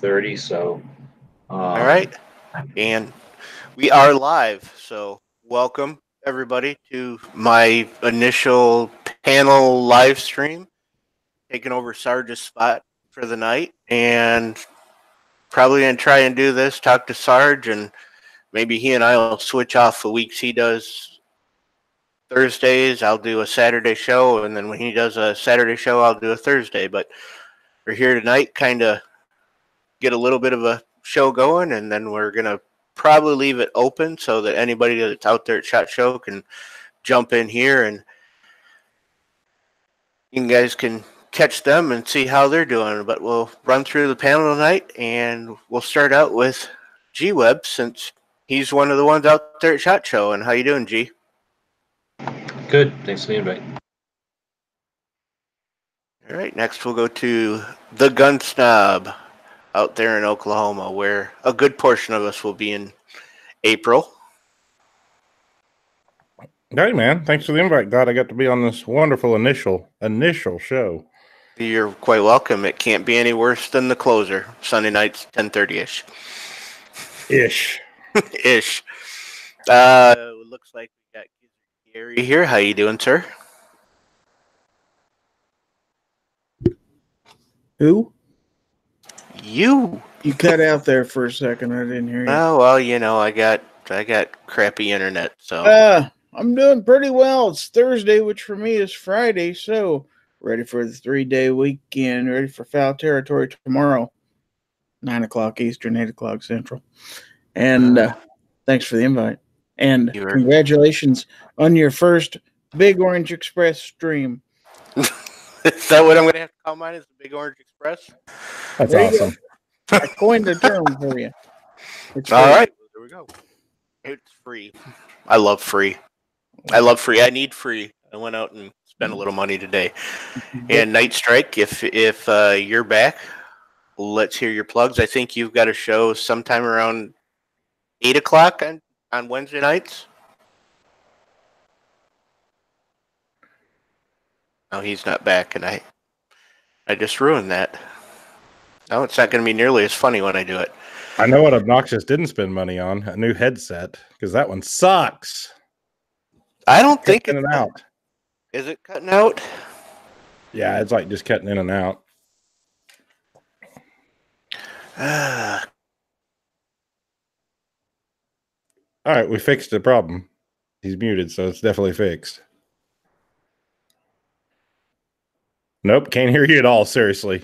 5:30. So, All right. And we are live. So, welcome everybody to my initial panel live stream, taking over Sarge's spot for the night. And probably going to try and do this, talk to Sarge, and maybe he and I will switch off the weeks. He does Thursdays, I'll do a Saturday show. And then when he does a Saturday show, I'll do a Thursday. But we're here tonight, kind of get a little bit of a show going, and then we're going to probably leave it open so that anybody that's out there at SHOT Show can jump in here and you guys can catch them and see how they're doing. But we'll run through the panel tonight, and we'll start out with G-Web since he's one of the ones out there at SHOT Show. And how you doing, G? good. Thanks for the invite. All right, next we'll go to the Gun Snob out there in Oklahoma, where a good portion of us will be in April. Hey, man. Thanks for the invite. Glad I got to be on this wonderful initial show. You're quite welcome. It can't be any worse than the closer, Sunday nights, 10:30-ish. Ish. Ish. Looks like we got Gary here. How you doing, sir? Who? You cut out there for a second. I didn't hear you. Oh well, I got crappy internet, so I'm doing pretty well. It's Thursday, which for me is Friday, so ready for the 3-day weekend, ready for foul territory tomorrow. 9 o'clock Eastern, 8 o'clock Central. And thanks for the invite. And congratulations on your first Big Orange Express stream. Is that what I'm going to have to call mine? Is the Big Orange Express? That's awesome. I coined the term for you. It's all right. There we go. It's free. I love free. I need free. I went out and spent a little money today. And Night Strike, if you're back, let's hear your plugs. I think you've got a show sometime around 8 o'clock on Wednesday nights. No, he's not back, and I just ruined that. No, it's not going to be nearly as funny when I do it. I know what Obnoxious didn't spend money on, a new headset, because that one sucks. I don't think it's out. Is it cutting out? Yeah, it's like just cutting in and out. All right, we fixed the problem. He's muted, so it's definitely fixed. Nope, can't hear you at all, seriously.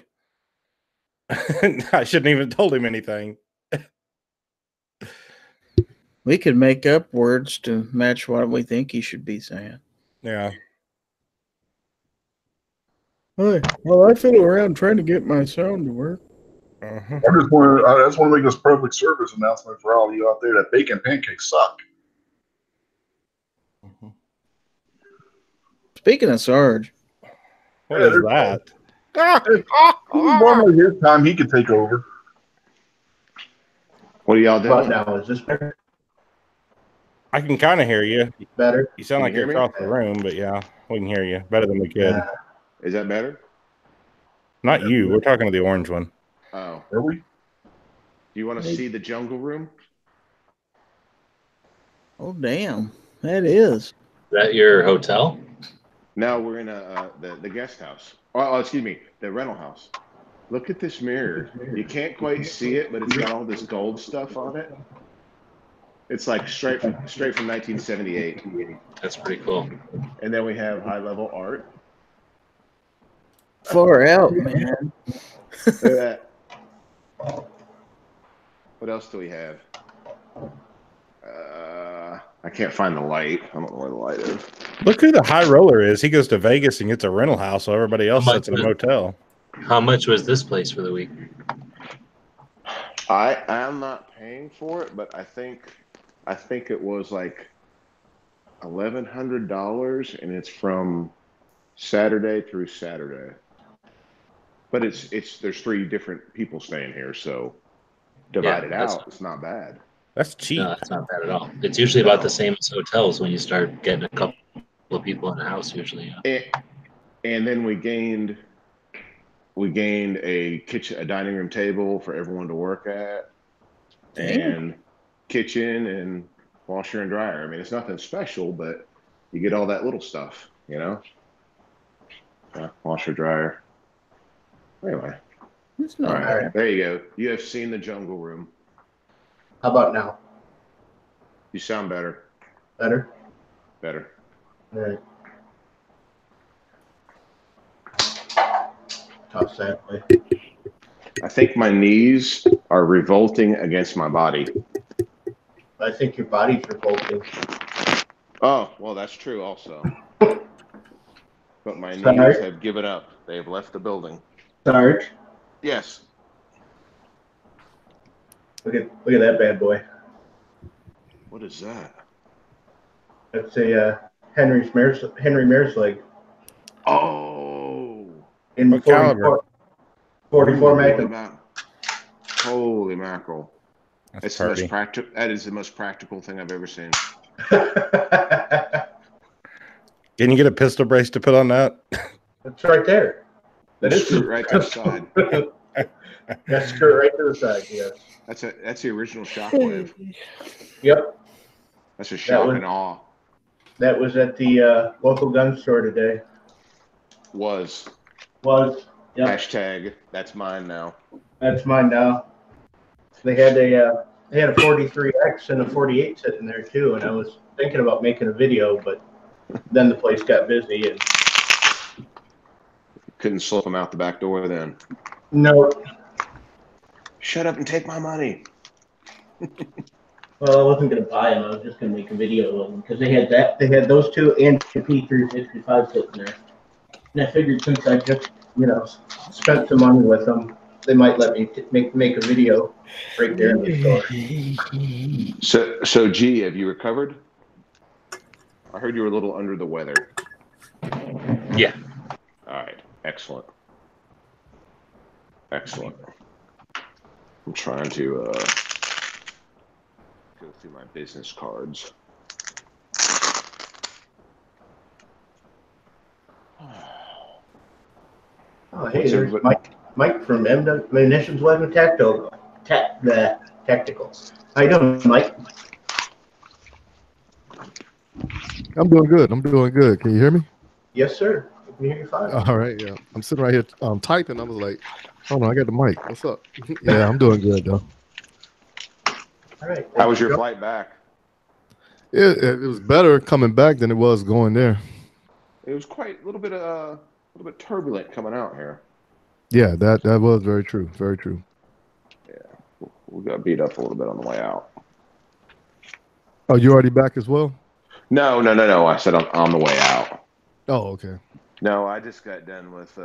I shouldn't even have told him anything. We could make up words to match what we think he should be saying. Yeah. Well, I fiddle around trying to get my sound to work. I just want to make this public service announcement for all you out there that bacon pancakes suck. Speaking of Sarge. What is that? Normally his time, he could take over. What are y'all doing now? Is this better? I can kind of hear you. Better? You sound like you're across the room, but yeah, we can hear you better than we could. Is that better? Not you. We're talking to the orange one. Oh. Are we? Do you want to see the jungle room? Oh, damn. That is. Is that your hotel? No, we're in the guest house. Oh, excuse me, the rental house. Look at this mirror. You can't quite see it, but it's got all this gold stuff on it. It's like straight from 1978. That's pretty cool. And then we have high-level art. Far out, man. Look at that. What else do we have? I can't find the light. I don't know where the light is. Look who the high roller is. He goes to Vegas and gets a rental house while everybody else sits in a motel. How much was this place for the week? I am not paying for it, but I think it was like $1,100, and it's from Saturday through Saturday. But there's 3 different people staying here, so divided out, it's not bad. That's cheap. No, it's not bad at all. It's usually about the same as hotels when you start getting a couple of people in a house, usually. And then we gained We gained a dining room table for everyone to work at, and kitchen and washer and dryer. I mean, it's nothing special, but you get all that little stuff, Yeah, washer, dryer. Anyway, It's all not right, bad. there you go. You have seen the jungle room. How about now? You sound better. Better? Better. All right. Toss that way. I think my knees are revolting against my body. I think your body's revolting. Oh, well, that's true also. But my knees have given up. They have left the building. Sarge, Yes. look at that bad boy. What is that? That's a Henry Mare's leg Oh. in What caliber? 44 Magnum. Holy mackerel. That's The most pretty. that is the most practical thing I've ever seen. Can you get a pistol brace to put on that? It's right there. That is Screw it right to the side. That's screw right to the side. Yes. That's the original shockwave. Yep. That's a shock and awe. That was at the local gun store today. Was. Yep. Hashtag that's mine now. That's mine now. They had a 43X and a 48 sitting there too, and I was thinking about making a video, but then the place got busy and Couldn't slip them out the back door then. no. Shut up and take my money. Well, I wasn't going to buy them. I was just going to make a video of them because they had those two and the P365 sitting there. And I figured since I just, spent some money with them, they might let me make a video right there in the store. So G, have you recovered? I heard you were a little under the weather. Yeah. All right. Excellent. Excellent. I'm trying to go through my business cards. Oh, hey, there's Mike from Munitions Weapon Tactical. How you doing, Mike? I'm doing good. Can you hear me? Yes, sir. I can hear you fine. All right. Yeah. I'm sitting right here typing. I was like, oh no, I got the mic. What's up? Yeah, I'm doing good though. All right. How was your flight back? It was better coming back than it was going there. It was quite a little bit turbulent coming out here. Yeah, that was very true. Very true. Yeah, we got beat up a little bit on the way out. Oh, you already back as well? No. I said on the way out. Oh, okay. No, I just got done with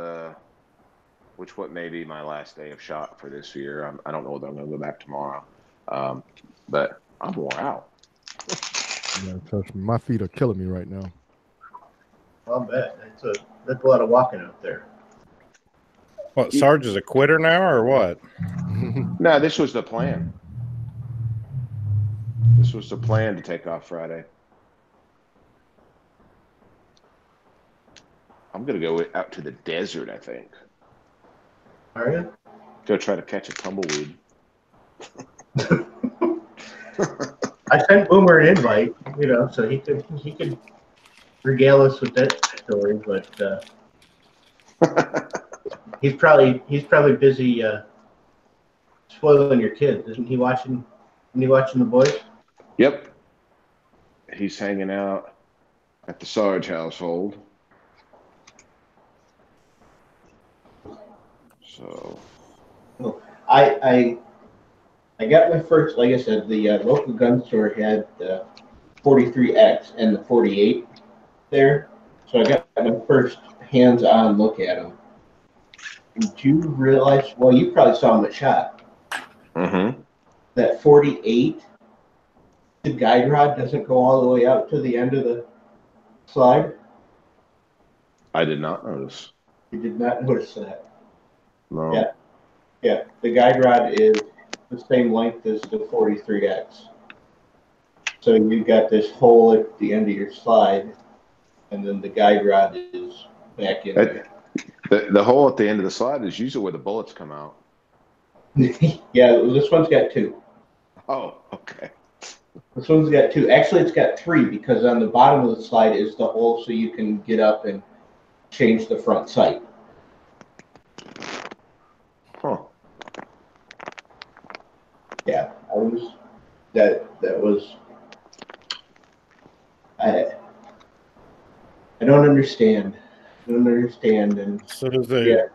what may be my last day of shot for this year. I don't know whether I'm going to go back tomorrow, but I'm wore out. Yeah, trust me, my feet are killing me right now. I'll bet. That's a lot of walking out there. What, Sarge is a quitter now, or what? No, this was the plan. This was the plan to take off Friday. I'm going to go out to the desert, I think. Are you? Go try to catch a tumbleweed. I sent Boomer an invite, so he could regale us with that story, but he's probably busy spoiling your kids. Isn't he watching The Boys? Yep. He's hanging out at the Sarge household. So I got my first, like I said, the local gun store had the 43X and the 48 there. So I got my first hands-on look at them. Did you realize, well, you probably saw them at SHOT, that 48, the guide rod doesn't go all the way out to the end of the slide? I did not notice. You did not notice that? No. Yeah. The guide rod is the same length as the 43X. So you've got this hole at the end of your slide, and then the guide rod is back in there. The hole at the end of the slide is usually where the bullets come out. Yeah, this one's got two. Oh, okay. This one's got two. Actually, it's got three because on the bottom of the slide is the hole so you can get up and change the front sight. Huh. Yeah, that was I don't understand. I don't understand and So does yeah.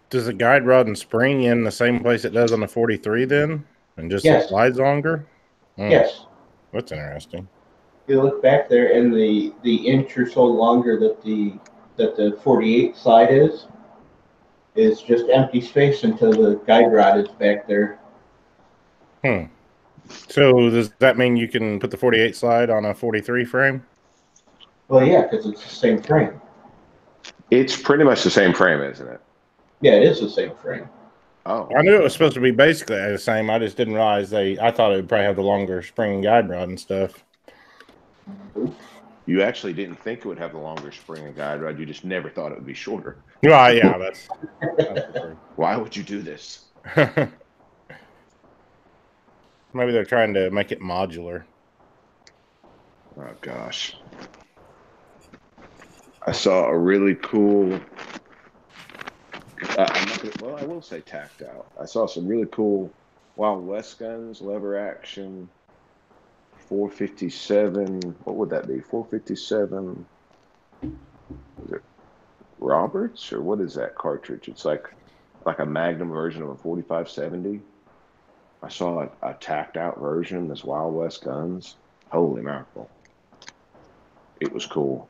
the guide rod and spring in the same place it does on the 43 then, and just Yes. slides longer? Yes. That's interesting. You look back there and the inch or so longer that the 48 slide is just empty space until the guide rod is back there. So does that mean you can put the 48 slide on a 43 frame? Well, yeah, because it's the same frame. It's pretty much the same frame, isn't it? Yeah, it is the same frame. Oh. I knew it was supposed to be basically the same. I just didn't realize I thought it would probably have the longer spring and guide rod and stuff. You actually didn't think it would have the longer spring and guide rod. You just never thought it would be shorter. Well, yeah, that's for sure. Why would you do this? Maybe they're trying to make it modular. Oh, gosh. I saw a really cool, I will say tacked out. I saw some really cool Wild West guns, lever action, 457. What would that be? 457. Is it Roberts or what is that cartridge? It's like a Magnum version of a 4570. I saw a tacked out version. This Wild West guns. Holy mackerel! It was cool.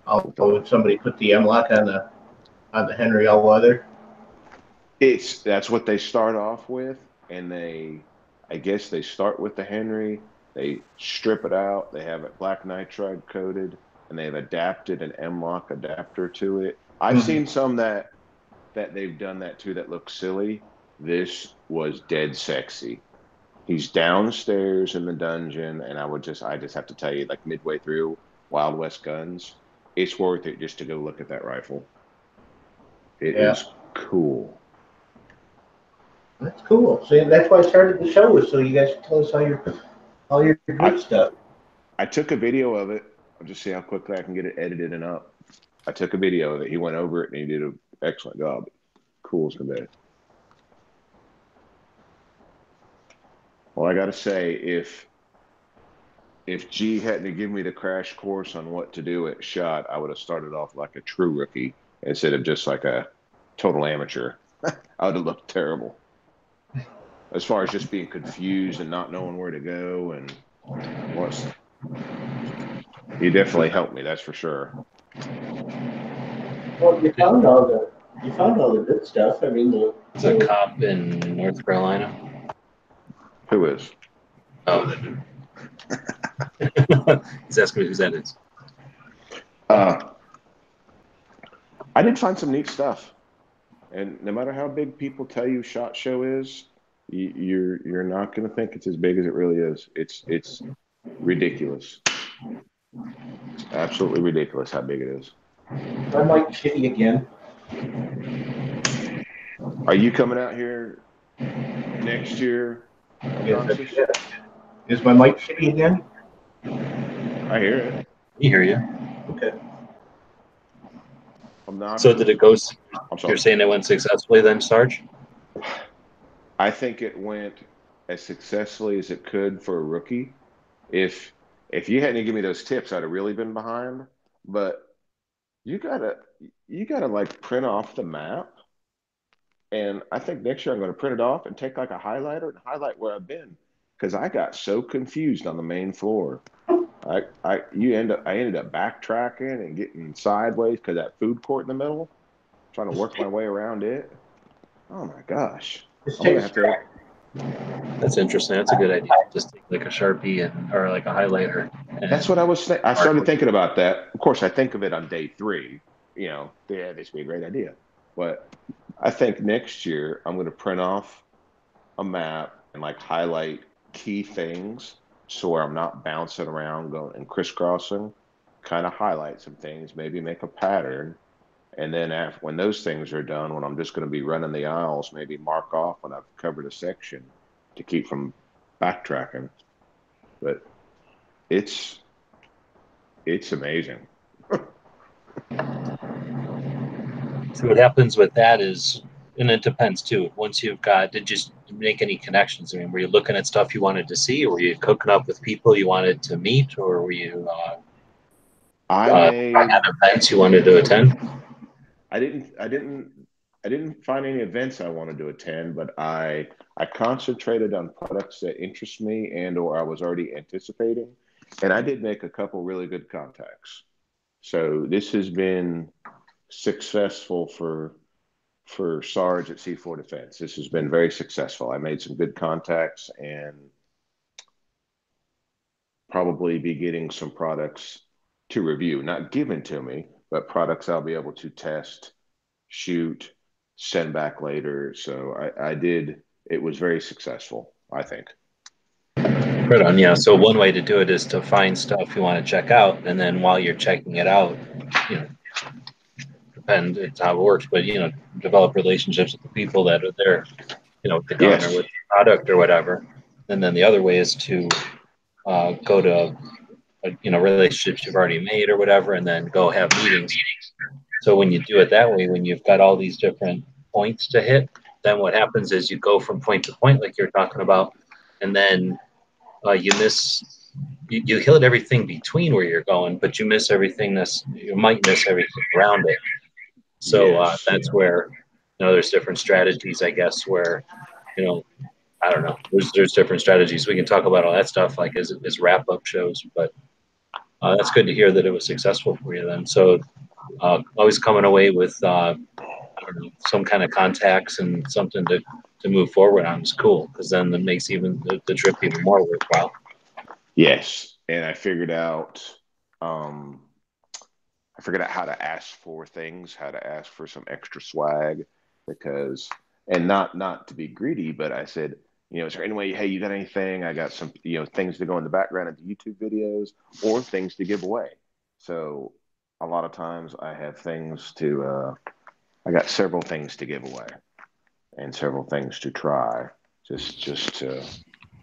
Oh, would somebody put the M-lock on the Henry all weather? That's what they start off with, and I guess they start with the Henry. They strip it out. They have it black nitride coated, and they've adapted an M-lock adapter to it. I've seen some that they've done that too that look silly. This was dead sexy. He's downstairs in the dungeon, and I just have to tell you, like midway through Wild West Guns, it's worth it just to go look at that rifle. It is cool. That's cool. See, that's why I started the show, was so you guys can tell us all your good stuff. I took a video of it. I'll just see how quickly I can get it edited and up. I took a video of it. He went over it, and he did an excellent job. Cool as can be. Well, I got to say, if G hadn't given me the crash course on what to do at SHOT, I would have started off like a true rookie instead of just like a total amateur. I would have looked terrible. As far as just being confused and not knowing where to go and what's. You definitely helped me, that's for sure. Well, you found all the good stuff. I mean, It's a cop in North Carolina. Who is? Oh, he's asking me who that is. I did find some neat stuff, and no matter how big people tell you SHOT Show is, you're not going to think it's as big as it really is. It's ridiculous. It's absolutely ridiculous how big it is. I'm like shitty again. Are you coming out here next year? Is my mic shitty again? I hear it. We hear you. Okay. I'm not. So did it go? I'm sorry. You're saying it went successfully then, Sarge? I think it went as successfully as it could for a rookie. If you hadn't given me those tips, I'd have really been behind. But you gotta like print off the map. And I think next year I'm going to print it off and take like a highlighter and highlight where I've been, because I got so confused on the main floor. I ended up backtracking and getting sideways because that food court in the middle, trying to work my way around it. Oh my gosh! I'm gonna have to. That's interesting. That's a good idea. Just take like a Sharpie or like a highlighter. That's what I was saying. I started thinking about that. Of course, I think of it on day 3. You know, yeah, this would be a great idea. But I think next year I'm going to print off a map and like highlight key things so where I'm not bouncing around going and crisscrossing. Kind of highlight some things, maybe make a pattern, And then after, when those things are done, when I'm just going to be running the aisles, maybe mark off when I've covered a section to keep from backtracking. But it's amazing. So what happens with that is, and it depends too. Once you've got, did you make any connections? I mean, were you looking at stuff you wanted to see, or were you cooking up with people you wanted to meet, or were you had events you wanted to attend? I didn't find any events I wanted to attend, but I concentrated on products that interest me and or I was already anticipating, and I did make a couple really good contacts. So this has been successful for Sarge at C4 Defense. This has been very successful. I made some good contacts and probably be getting some products to review, not given to me, but products I'll be able to test, shoot, send back later. So I did, it was very successful, I think. Right on, yeah. So one way to do it is to find stuff you want to check out, and then while you're checking it out, you know, depend it's how it works, but you know, develop relationships with the people that are there, you know, with the gun or with the product or whatever. And then the other way is to go to you know, relationships you've already made or whatever, and then go have meetings. So when you do it that way, when you've got all these different points to hit, then what happens is you go from point to point, like you're talking about, and then you miss, you hit everything between where you're going, but you miss everything you might miss everything around it. So that's where, you know, there's different strategies, I guess, where, you know, I don't know, there's different strategies. We can talk about all that stuff like as wrap up shows, but that's good to hear that it was successful for you then. So always coming away with I don't know, some kind of contacts and something to move forward on is cool, because then that makes even the trip even more worthwhile. Yes, and I figured out how to ask for things, how to ask for some extra swag, because and not to be greedy, but I said, you know, is there any way, hey, you got anything? I got some, you know, things to go in the background of the YouTube videos or things to give away. So a lot of times I have things to I got several things to give away and several things to try just to,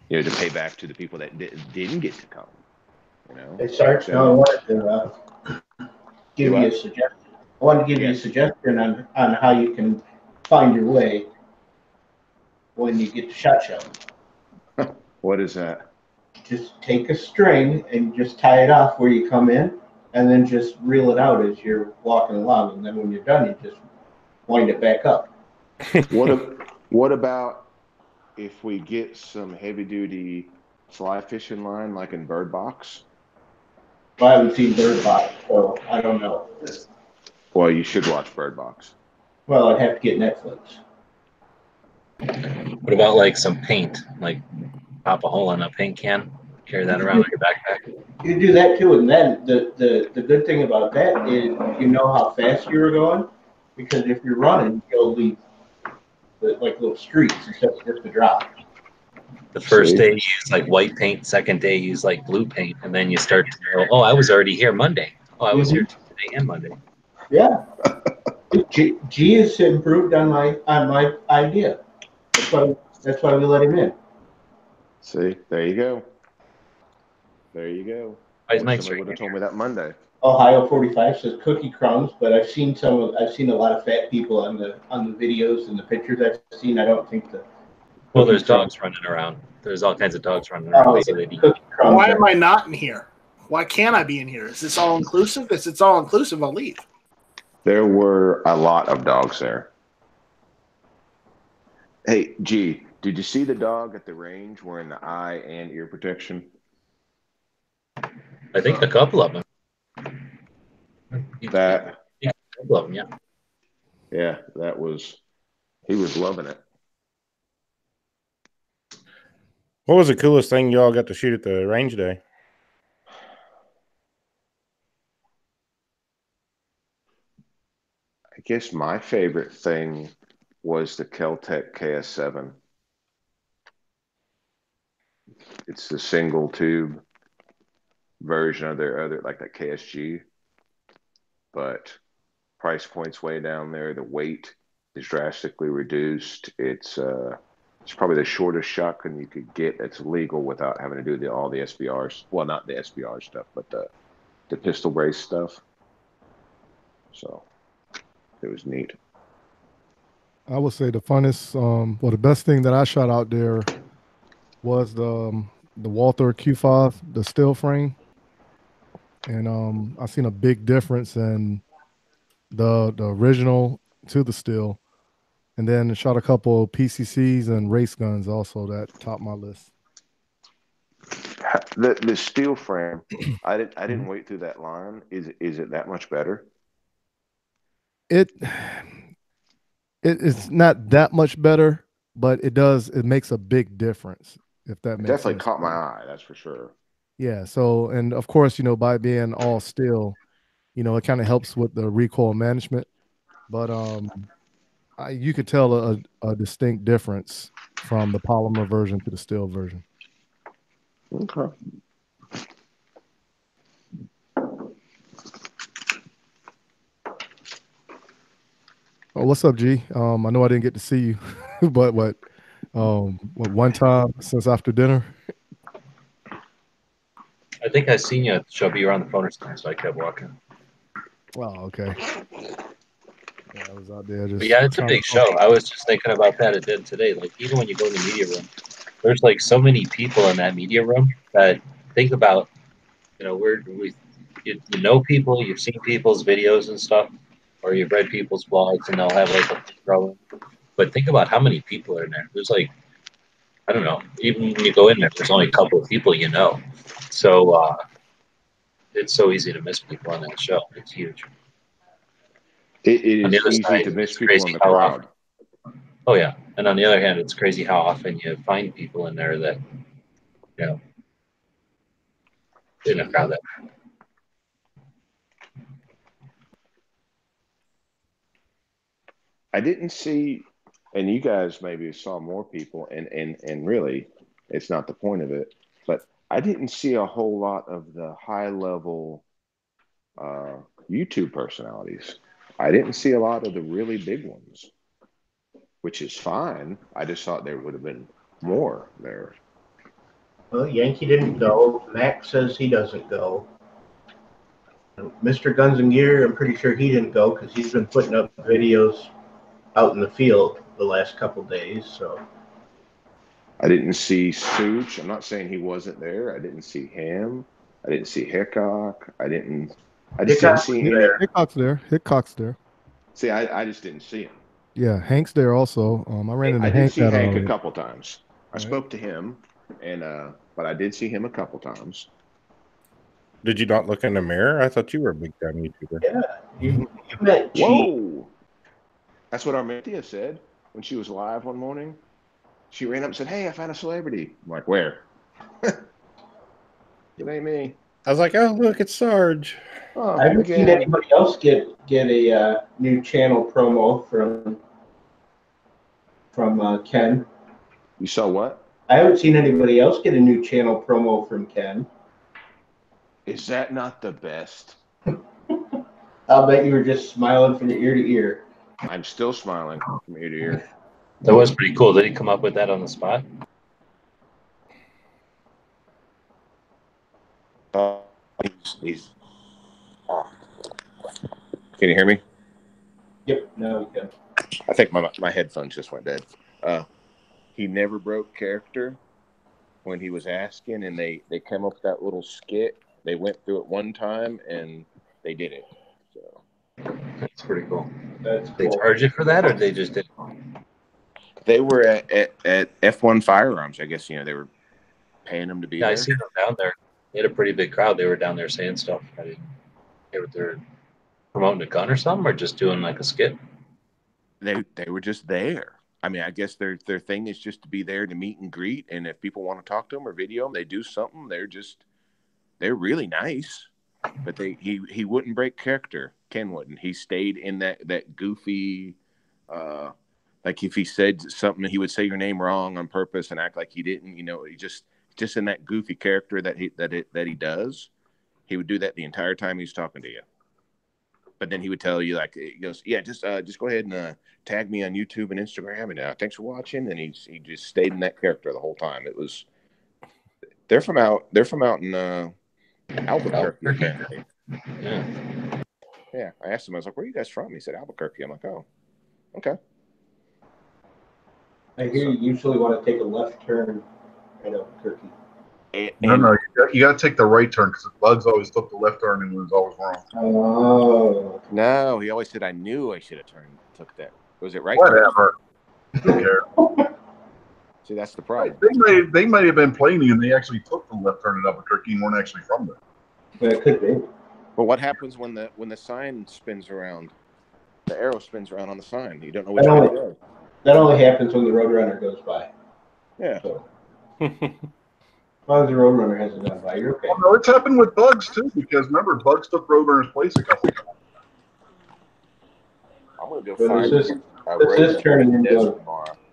you know, to pay back to the people that didn't get to come. You know, hey, Sarge, no, I wanted to give you a suggestion. I wanted to give you a suggestion on how you can find your way when you get to SHOT Show. What is that? Just take a string and just tie it off where you come in, and then just reel it out as you're walking along. And then when you're done, you just wind it back up. What about if we get some heavy duty fly fishing line like in Bird Box? Well, I haven't seen Bird Box, so I don't know. Well, you should watch Bird Box. Well, I'd have to get Netflix. What about like some paint? Like pop a hole in a paint can, carry that around in your backpack? You do that too, and then the good thing about that is you know how fast you were going, because if you're running, you'll leave like little streaks instead of just a drop. The first day you use like white paint, second day you use like blue paint, and then you start to know, oh, I was already here Monday. Oh, I was here Tuesday and Monday. Yeah. G has improved on my idea. That's why we let him in. See, there you go. There you go. Somebody would have told me that Monday. Ohio 45 says cookie crumbs, but I've seen a lot of fat people on the videos and the pictures I've seen. I don't think well, there's dogs running around. There's all kinds of dogs running around. So why am I not in here? Why can't I be in here? Is this all inclusive? If it's all inclusive, I'll leave. There were a lot of dogs there. Hey, G, did you see the dog at the range wearing the eye and ear protection? I think a couple of them. A couple of them, yeah. Yeah, he was loving it. What was the coolest thing y'all got to shoot at the range day? I guess my favorite thing was the Keltec KS7. It's the single tube version of their other, like that KSG, but price point's way down there. The weight is drastically reduced. It's probably the shortest shotgun you could get that's legal without having to do all the SBRs. Well, not the SBR stuff, but the pistol brace stuff. So it was neat. I would say the funnest, the best thing that I shot out there was the Walther Q5, the steel frame, and I seen a big difference in the original to the steel, and then shot a couple of PCCs and race guns also that topped my list. The steel frame, I didn't wait through that line. Is it that much better? It's not that much better, but it makes a big difference, if that makes Definitely sense. caught my eye, that's for sure. Yeah, so, and of course, by being all steel, it kind of helps with the recoil management, but you could tell a distinct difference from the polymer version to the steel version. Okay. Oh, what's up, G? I know I didn't get to see you, but what one time since after dinner? I think I seen you at the show, but you were on the phone or something, so I kept walking. Oh, okay. Yeah, I was out there just. But yeah, it's a big show. I was just thinking about that today. Like, even when you go in the media room, there's like so many people in that media room that think about, you know people, you've seen people's videos and stuff, or you've read people's blogs, and they'll have like a throw. But think about how many people are in there. There's like, I don't know, even when you go in there, there's only a couple of people you know. So it's so easy to miss people on that show. It's huge. It is the other easy side, to miss it's people crazy in the how crowd. Oh yeah, and on the other hand, it's crazy how often you find people in there that, in a crowd that. I didn't see, and you guys maybe saw more people, and really, it's not the point of it, but I didn't see a whole lot of the high level YouTube personalities. I didn't see a lot of the really big ones, which is fine. I just thought there would have been more there. Well, Yankee didn't go. Max says he doesn't go. Mr. Guns and Gear, I'm pretty sure he didn't go because he's been putting up videos out in the field the last couple days. So I didn't see Such. I'm not saying he wasn't there. I didn't see him. I didn't see Hickok. I just didn't see any. Hickok's there. Hickok's there. See, I just didn't see him. Yeah, Hank's there also. I ran into I Hank. did see Hank a couple times. I Right. spoke to him, but I did see him a couple times. Did you not look in the mirror? I thought you were a big time YouTuber. yeah, you met G. Whoa! That's what Armentia said when she was live one morning. She ran up and said, "Hey, I found a celebrity." I'm like, "Where?" It ain't me. I was like, "Oh, look, it's Sarge." Oh, I haven't seen anybody else get a new channel promo from Ken. You saw what? I haven't seen anybody else get a new channel promo from Ken. Is that not the best? I'll bet you were just smiling from ear to ear. I'm still smiling from ear to ear. That was pretty cool. Did he come up with that on the spot? He's Can you hear me? Yep, now we can. I think my headphones just went dead. He never broke character when he was asking, and they came up with that little skit. They went through it one time, and they did it. So that's pretty cool. That's they charge you for that, or they just did? They were at F1 Firearms. I guess they were paying them to be there. I see them down there. They had a pretty big crowd. They were down there saying stuff. They're promoting a gun or something, or just doing like a skit. They were just there. I mean, I guess their thing is just to be there to meet and greet, and if people want to talk to them or video them, they do something. They're really nice, but he wouldn't break character. Ken wouldn't. He stayed in that goofy, like if he said something, he would say your name wrong on purpose and act like he didn't. He just in that goofy character that he does. He would do that the entire time he's talking to you. But then he would tell you, like, he goes, yeah, just go ahead and tag me on YouTube and Instagram, and thanks for watching. And he just stayed in that character the whole time. It was they're from out in Albuquerque, apparently. Yeah. I asked him, I was like, where are you guys from? He said Albuquerque. I'm like, oh, okay. I hear you usually want to take a left turn at Albuquerque. No, you got to take the right turn because Bugs always took the left turn and was always wrong. Oh. No, he always said I knew I should have took that. Was it right? Whatever. Who cares? See, that's the problem. They might have been planning and they actually took the left turn at Albuquerque and weren't actually from there. But it could be. But what happens when the sign spins around? The arrow spins around on the sign. You don't know which way to go. That only happens when the Roadrunner goes by. Yeah. So. As long as the Roadrunner hasn't gone by, you're okay. Well, no, it's happened with Bugs too, because remember, Bugs took Roadrunner's place a couple of times. I'm gonna go But find this is turning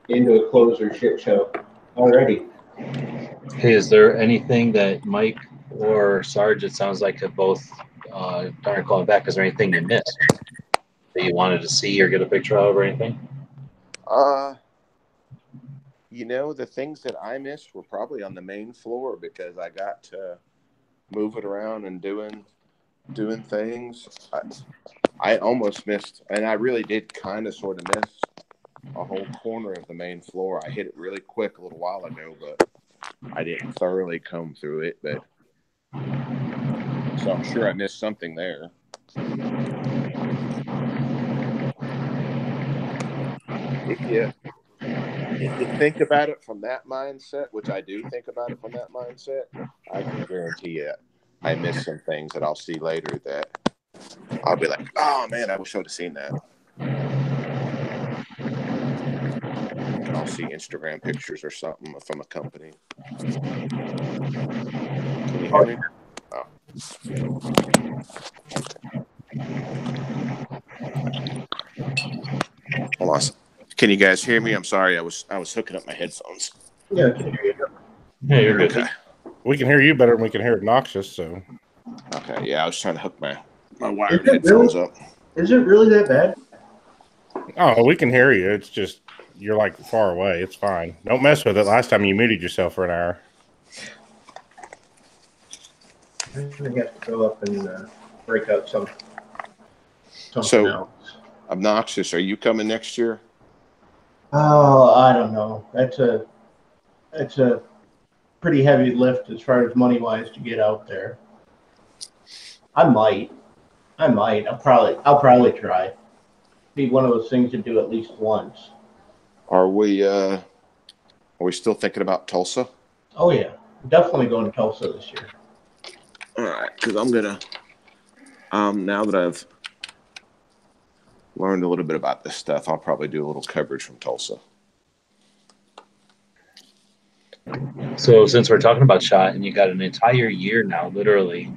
into a closer shit show already. Hey, is there anything that Mike or Sarge, it sounds like, have both aren't calling back? Is there anything you missed that you wanted to see or get a picture of or anything? The things that I missed were probably on the main floor because I got to move it around and doing things. I almost missed, and I really did kind of sort of miss a whole corner of the main floor. I hit it really quick a little while ago, but I didn't thoroughly comb through it. But so I'm sure I missed something there. If you think about it from that mindset, which I do think about it from that mindset, I can guarantee you I missed some things that I'll see later that I'll be like, oh man, I wish I would have seen that. I'll see Instagram pictures or something from a company. Can you hear me? Oh. Hold on. Can you guys hear me? I'm sorry, I was hooking up my headphones. Yeah, I can hear you. Yeah, you're good. Okay. We can hear you better than we can hear Noxious, so. Okay, yeah, I was trying to hook my wired headphones up. Is it really that bad? Oh, we can hear you. It's just you're like far away. It's fine. Don't mess with it. Last time you muted yourself for an hour. I'm going to have to go up and break out something else. Obnoxious, are you coming next year? Oh, I don't know. That's a pretty heavy lift as far as money wise to get out there. I might. I'll probably try. Be one of those things to do at least once. Are we still thinking about Tulsa? Oh yeah, definitely going to Tulsa this year. All right, because I'm gonna now that I've learned a little bit about this stuff, I'll probably do a little coverage from Tulsa. So since we're talking about SHOT and you got an entire year now, literally,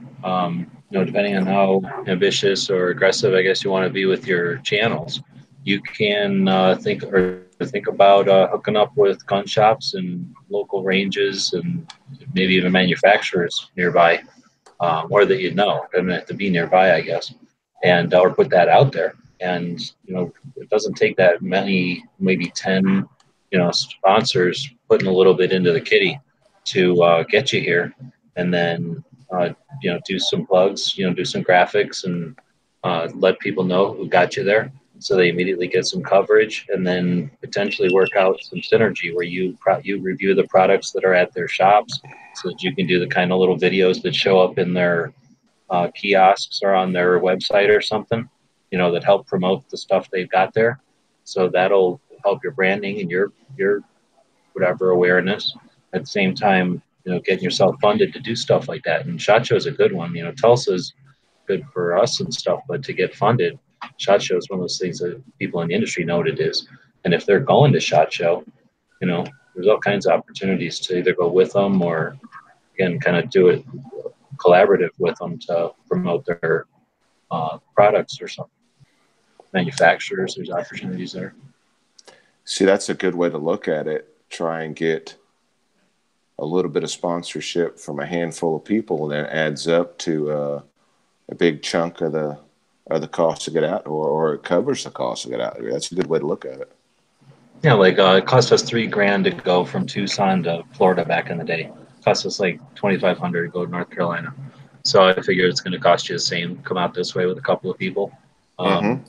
depending on how ambitious or aggressive, I guess, you want to be with your channels, you can think about hooking up with gun shops and local ranges and maybe even manufacturers nearby, or that doesn't have to be nearby, I guess, and or put that out there. And it doesn't take that many, maybe 10, sponsors putting a little bit into the kitty to get you here, and then do some plugs, do some graphics, and let people know who got you there, so they immediately get some coverage, and then potentially work out some synergy where you review the products that are at their shops, so that you can do the kind of little videos that show up in their kiosks or on their website or something, that help promote the stuff they've got there. So that'll help your branding and your whatever awareness. At the same time, getting yourself funded to do stuff like that. And SHOT Show is a good one. Tulsa's good for us and stuff, but to get funded, SHOT Show is one of those things that people in the industry know what it is. And if they're going to SHOT Show, there's all kinds of opportunities to either go with them or, again, kind of do it collaborative with them to promote their products or something. Manufacturers, there's opportunities there. See, that's a good way to look at it. Try and get a little bit of sponsorship from a handful of people, and then adds up to a big chunk of the the cost to get out, or it covers the cost to get out here. That's a good way to look at it. Yeah, like it cost us $3,000 to go from Tucson to Florida back in the day. It cost us like $2,500 to go to North Carolina. So I figure it's going to cost you the same. Come out this way with a couple of people. Mhm.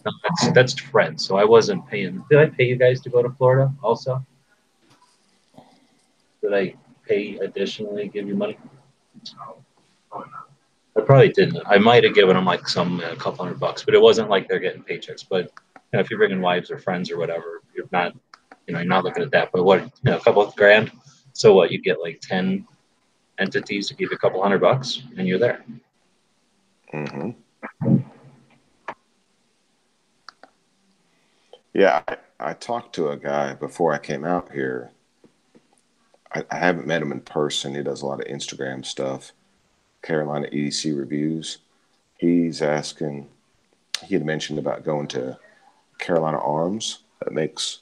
That's friends. So I wasn't paying. Did I pay you guys to go to Florida also? Did I pay additionally, give you money? I probably didn't. I might have given them like a couple $100, but it wasn't like they're getting paychecks. But if you're bringing wives or friends or whatever, you're not looking at that. But what, a couple of grand. So what, you get like 10 entities to give you a couple $100 and you're there. Mhm. Yeah, I talked to a guy before I came out here. I haven't met him in person. He does a lot of Instagram stuff, Carolina EDC reviews. He's asking, he had mentioned about going to Carolina Arms that makes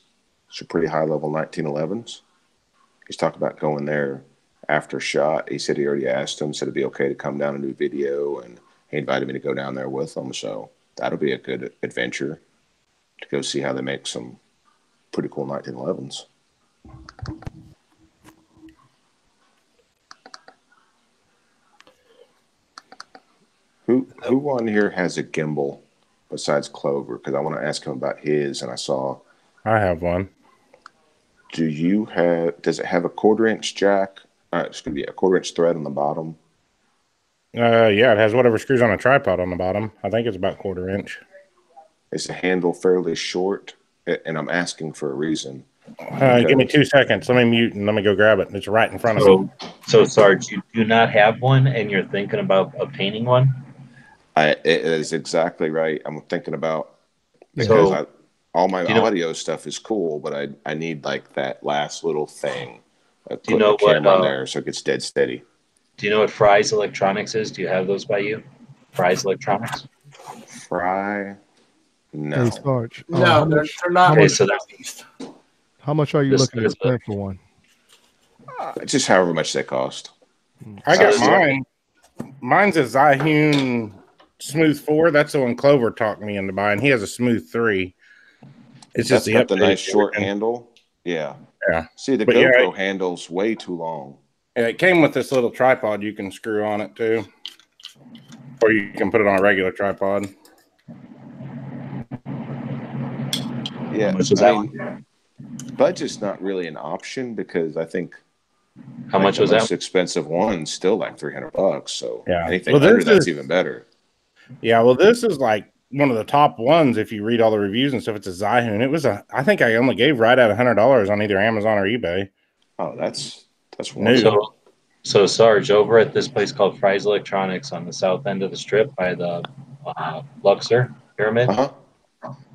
some pretty high level 1911s. He's talking about going there after shot. He said he already asked him, said it'd be okay to come down and do video, and he invited me to go down there with him. So that'll be a good adventure to go see how they make some pretty cool 1911s. Who on here has a gimbal besides Clover? Because I want to ask him about his, and I saw. I have one. Does it have a 1/4-inch jack? It's going to be a 1/4-inch thread on the bottom. Yeah, it has whatever screws on a tripod on the bottom. I think it's about 1/4-inch. Is the handle fairly short? And I'm asking for a reason. Give me 2 seconds. Let me mute and let me go grab it. It's right in front of me. So Sarge, you do not have one, and you're thinking about obtaining one? It is exactly right. I'm thinking about, because all my audio stuff is cool, but I need like that last little thing. Do you know the camera on there so it gets dead steady. Do you know what Fry's Electronics is? Do you have those by you? Fry's Electronics? Fry? No. Hey, Sarge. No, they're not. Okay, so how much are you looking to spend for one? Just however much they cost. I got mine. Mine's a Zyhune Smooth 4. That's the one Clover talked me into buying. He has a Smooth 3. It's just got the nice short handle. Yeah. Yeah. See, the GoPro handle's way too long. Yeah, it came with this little tripod you can screw on it too. Or you can put it on a regular tripod. Yeah. Budget's not really an option because I think how much was the that? most expensive one's still like $300. So yeah, anything under that's even better. Yeah, well, this is like one of the top ones. If you read all the reviews and stuff, it's a Zyhune. It was I think I only gave right at $100 on either Amazon or eBay. Oh, that's wonderful. So Sarge, over at this place called Fry's Electronics on the south end of the strip by the Luxor Pyramid,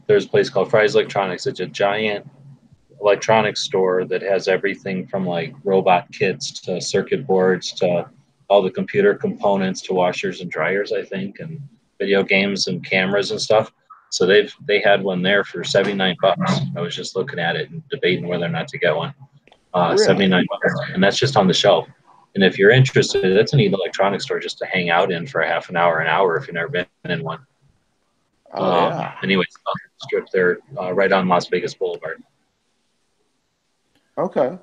there's a place called Fry's Electronics. It's a giant electronics store that has everything from like robot kits to circuit boards to all the computer components to washers and dryers, I think, and video games and cameras and stuff. So they had one there for $79. I was just looking at it and debating whether or not to get one. Really? $79, and that's just on the shelf. And if you're interested, that's a neat electronics store just to hang out in for half an hour if you've never been in one. Anyways, strip there, right on Las Vegas Boulevard. Okay.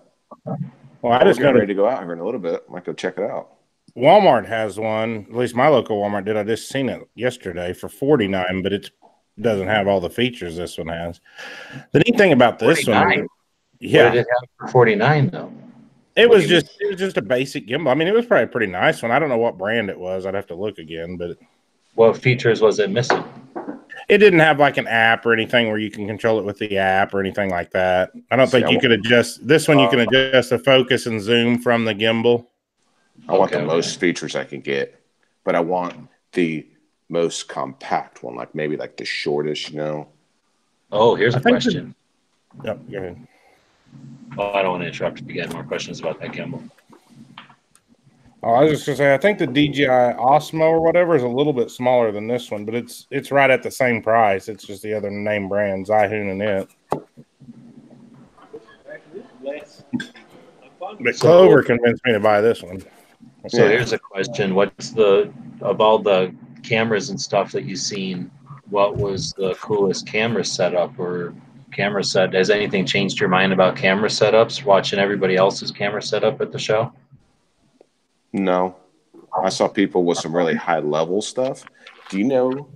Well, I just got ready to go out here in a little bit. I might go check it out. Walmart has one. At least my local Walmart did. I just seen it yesterday for $49, but it doesn't have all the features this one has. The neat thing about this 49? one, yeah, what did it have for $49 though? It was just a basic gimbal. I mean, it was probably a pretty nice one. I don't know what brand it was. I'd have to look again, but what features was it missing? It didn't have like an app or anything where you can control it with the app or anything like that. I don't think you could adjust this one. You can adjust the focus and zoom from the gimbal. I want the most features I can get, but I want the most compact one, like maybe like the shortest, Oh, here's a question. Yep, go ahead. Oh, I don't want to interrupt if you get more questions about that gimbal. Oh, I was just gonna say, I think the DJI Osmo or whatever is a little bit smaller than this one, but it's right at the same price. It's just the other name brand, Zyhune and it. But Clover convinced me to buy this one. So here's a question: of all the cameras and stuff that you've seen, what was the coolest camera setup or camera set? Has anything changed your mind about camera setups? Watching everybody else's camera setup at the show? No, I saw people with some really high level stuff. Do you know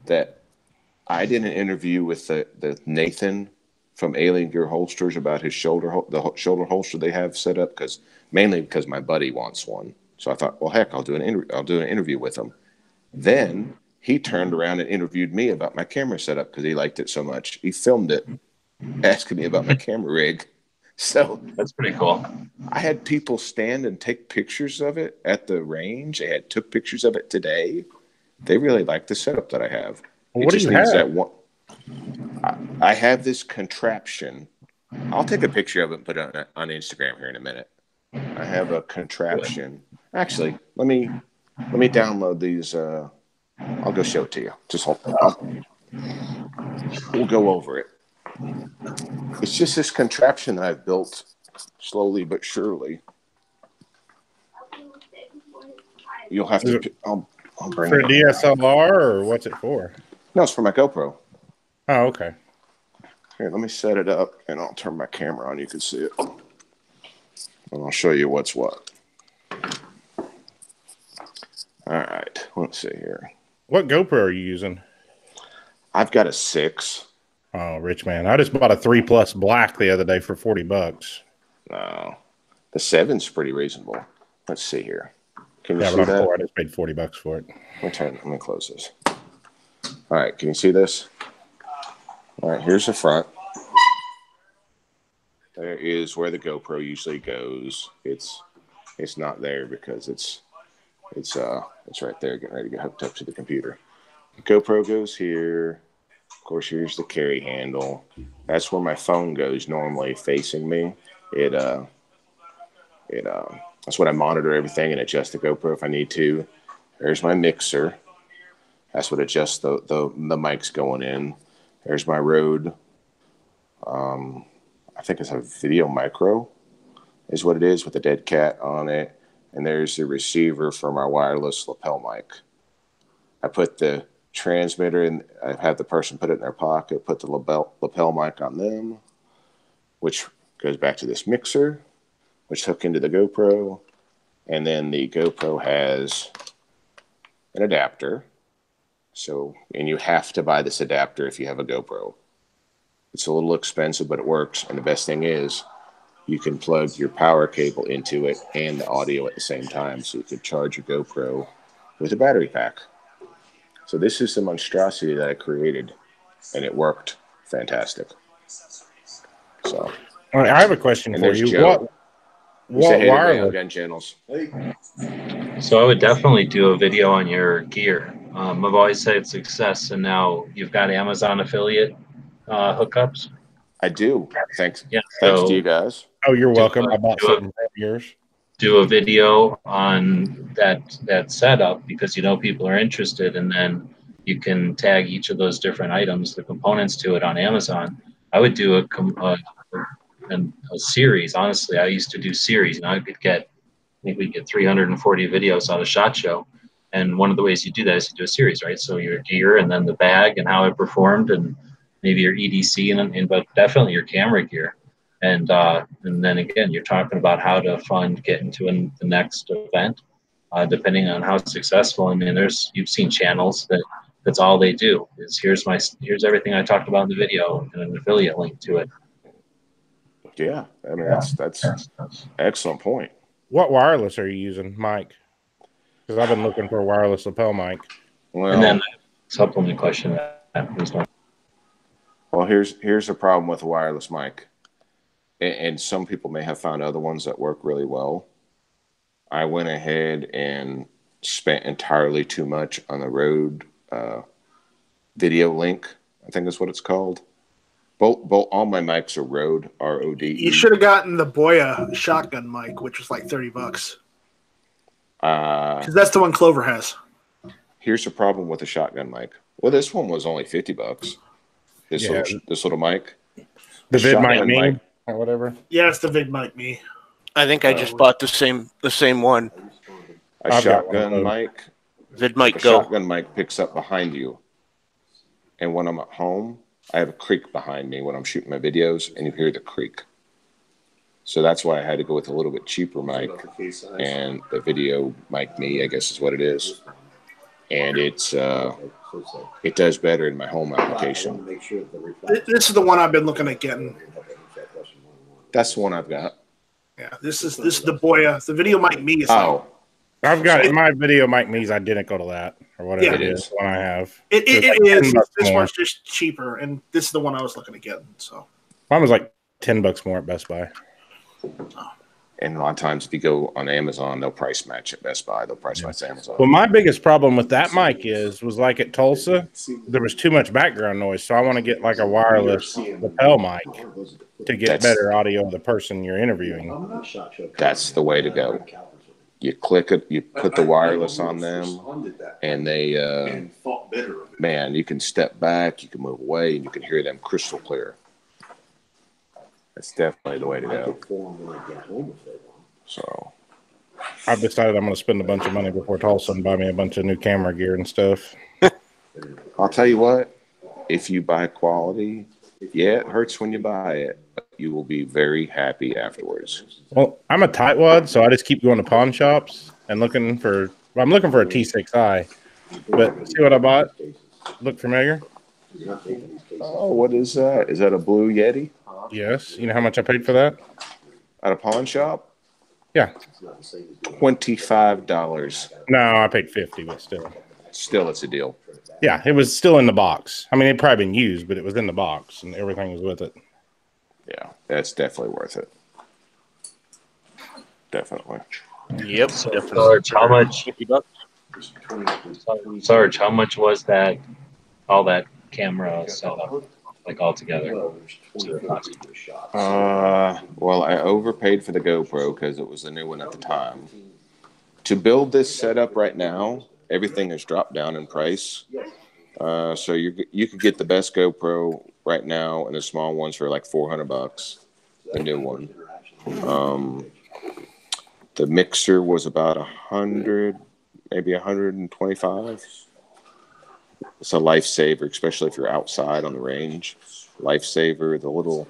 that I did an interview with the Nathan from Alien Gear Holsters about his shoulder holster they have set up mainly because my buddy wants one. So I thought, well, heck, I'll do an interview with him. Then he turned around and interviewed me about my camera setup because he liked it so much. He filmed it, asking me about my camera rig. So that's pretty cool. I had people stand and take pictures of it at the range. They took pictures of it today. They really like the setup that I have. What do you have? That one. I have this contraption. I'll take a picture of it and put it on Instagram here in a minute. I have a contraption. Actually, let me download these. I'll go show it to you. Just hold on. We'll go over it. It's just this contraption that I've built slowly but surely. You'll have to. I'll bring for it. For DSLR or what's it for? No, it's for my GoPro. Oh, okay. Here, let me set it up, and I'll turn my camera on. You can see it, and I'll show you what's what. All right, let's see here. What GoPro are you using? I've got a 6. Oh, rich man! I just bought a 3+ black the other day for $40. No, the 7's pretty reasonable. Let's see here. Can you see but that? I just paid $40 for it. Let me close this. All right, can you see this? All right, here's the front. There is where the GoPro usually goes. It's not there because it's right there, getting ready to get hooked up to the computer. The GoPro goes here. Of course, here's the carry handle. That's where my phone goes normally, facing me. That's what I monitor everything and adjust the GoPro if I need to. There's my mixer. That's what adjusts the mics going in. There's my Rode. I think it's a Video Micro is what it is with the dead cat on it. And there's the receiver for my wireless lapel mic. I put the transmitter and I have the person put it in their pocket, put the lapel mic on them, which goes back to this mixer, which hook into the GoPro. And then the GoPro has an adapter. And you have to buy this adapter if you have a GoPro. It's a little expensive, but it works. And the best thing is you can plug your power cable into it and the audio at the same time. So you can charge your GoPro with a battery pack. So this is the monstrosity that I created, and it worked fantastic. So all right, I have a question for you. Joe. What wireless? Gun channels. So I would definitely do a video on your gear. I've always had success, and now you've got Amazon affiliate hookups. I do. Thanks. Yeah. Thanks to you guys. Oh, you're welcome. I bought something for yours. Do a video on that setup because people are interested, and then you can tag each of those different items, the components to it on Amazon. I would do a series. Honestly, I used to do series, and I think we'd get 340 videos out of SHOT Show. And one of the ways you do that is you do a series, right? So your gear and then the bag and how it performed, and maybe your EDC, but definitely your camera gear. And then again, you're talking about how to fund getting to the next event, depending on how successful. I mean, you've seen channels that's all they do is here's everything I talked about in the video and an affiliate link to it. Yeah, I mean that's excellent point. What wireless are you using, Mike? Because I've been looking for a wireless lapel mic. Well, and then supplement question. Well, here's the problem with a wireless mic, and some people may have found other ones that work really well. I went ahead and spent entirely too much on the Rode Video Link. I think that's what it's called. Both all my mics are Rode, RODE. You should have gotten the Boya shotgun mic, which was like $30. Because that's the one Clover has. Here's the problem with the shotgun mic. Well, this one was only $50. This little mic. The VidMic Me or whatever. Yeah, it's the VidMic Me. I think I just bought the same one. A shotgun mic. VidMic Go. Shotgun mic picks up behind you. and when I'm at home, I have a creek behind me when I'm shooting my videos, and you hear the creek. So that's why I had to go with a little bit cheaper mic, and the video mic me, I guess is what it is. And it does better in my home application. This is the one I've been looking at getting. That's the one I've got. Yeah, this is the Boya. The video mic me is I've got my video mic me is identical to that or whatever it is. One I have. It like is. This more. one's just cheaper, and this is the one I was looking to get. So mine was like $10 more at Best Buy. And a lot of times, if you go on Amazon, they'll price match at Best Buy. They'll price match Amazon. Well, my biggest problem with that mic was like at Tulsa, there was too much background noise. So I want to get like a wireless lapel mic to get better audio of the person you're interviewing. That's the way to go. You click it, you put the wireless on them, and they, man, you can step back, you can move away, and you can hear them crystal clear. That's definitely the way to go. So I've decided I'm going to spend a bunch of money before Tulsa and buy me a bunch of new camera gear and stuff. I'll tell you what, if you buy quality, yeah, it hurts when you buy it, but you will be very happy afterwards. Well, I'm a tightwad, so I just keep going to pawn shops and looking for. Well, I'm looking for a T6i, but see what I bought? Look familiar? Oh, what is that? Is that a Blue Yeti? Yes. You know how much I paid for that? At a pawn shop? Yeah. $25. No, I paid $50, but still. Still, it's a deal. Yeah, it was still in the box. I mean, it'd probably been used, but it was in the box, and everything was with it. Yeah, that's definitely worth it. Definitely. Yep. So, Sarge, how much? Sarge, how much was that? All that camera setup, like all together? Well, I overpaid for the GoPro because it was the new one at the time. To build this setup right now, everything has dropped down in price. So you could get the best GoPro right now, and the small ones for like $400. The new one. The mixer was about 100, maybe 125. It's a lifesaver, especially if you're outside on the range. Lifesaver. The little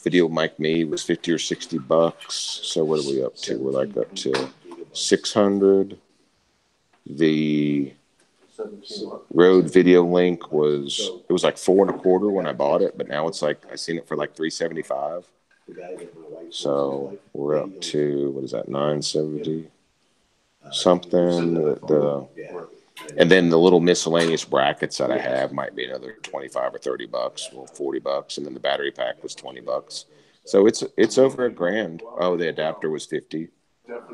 video mic me was $50 or $60. So what are we up to? We're like up to 600. The Rode Video Link was like $4.25 when I bought it, but now it's like I seen it for like $375. So we're up to what is that, 970 something. And then the little miscellaneous brackets that I have might be another $25 or $30, well, $40, and then the battery pack was $20. So it's over $1,000. Oh, the adapter was $50.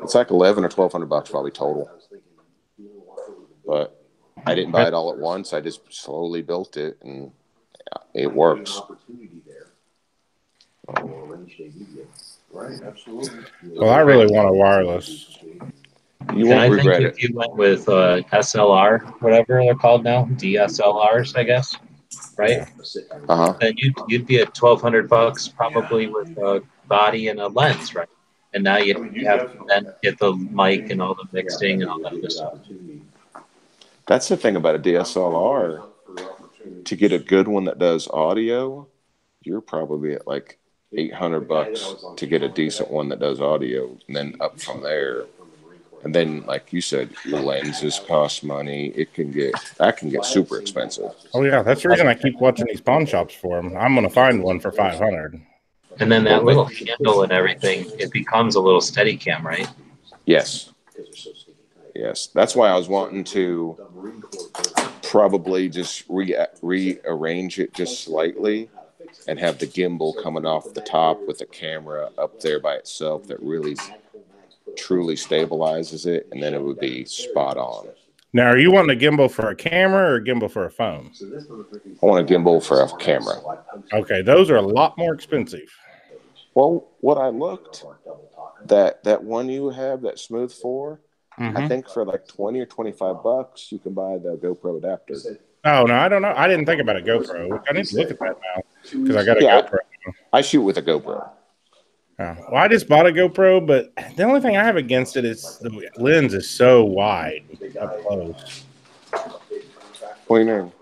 It's like $1,100 or $1,200 probably total. But I didn't buy it all at once. I just slowly built it, and it works. Well, I really want a wireless. You won't regret it. If you went with SLR, whatever they're called now, DSLRs, I guess, right? Then you'd be at $1,200 probably with a body and a lens, right? And now you have to then get the mic and all the mixing and all that other stuff. That's the thing about a DSLR. To get a good one that does audio, you're probably at like $800 to get a decent one that does audio, and then up from there. And then, like you said, the lenses cost money. That can get super expensive. Oh yeah, that's the reason I keep watching these pawn shops for them. I'm gonna find one for $500. And then that little handle and everything, it becomes a little steady cam, right? Yes. Yes. That's why I was wanting to probably just rearrange it just slightly and have the gimbal coming off the top with the camera up there by itself that really truly stabilizes it, and then it would be spot on. Now, are you wanting a gimbal for a camera or a gimbal for a phone? I want a gimbal for a camera. Okay, those are a lot more expensive. Well, what I looked, that one you have, that Smooth 4, I think for like $20 or $25, you can buy the GoPro adapter. Oh, no, I don't know. I didn't think about a GoPro. I need to look at that now because I got a GoPro. I shoot with a GoPro. Well, I just bought a GoPro, but the only thing I have against it is the lens is so wide up close. What do you mean?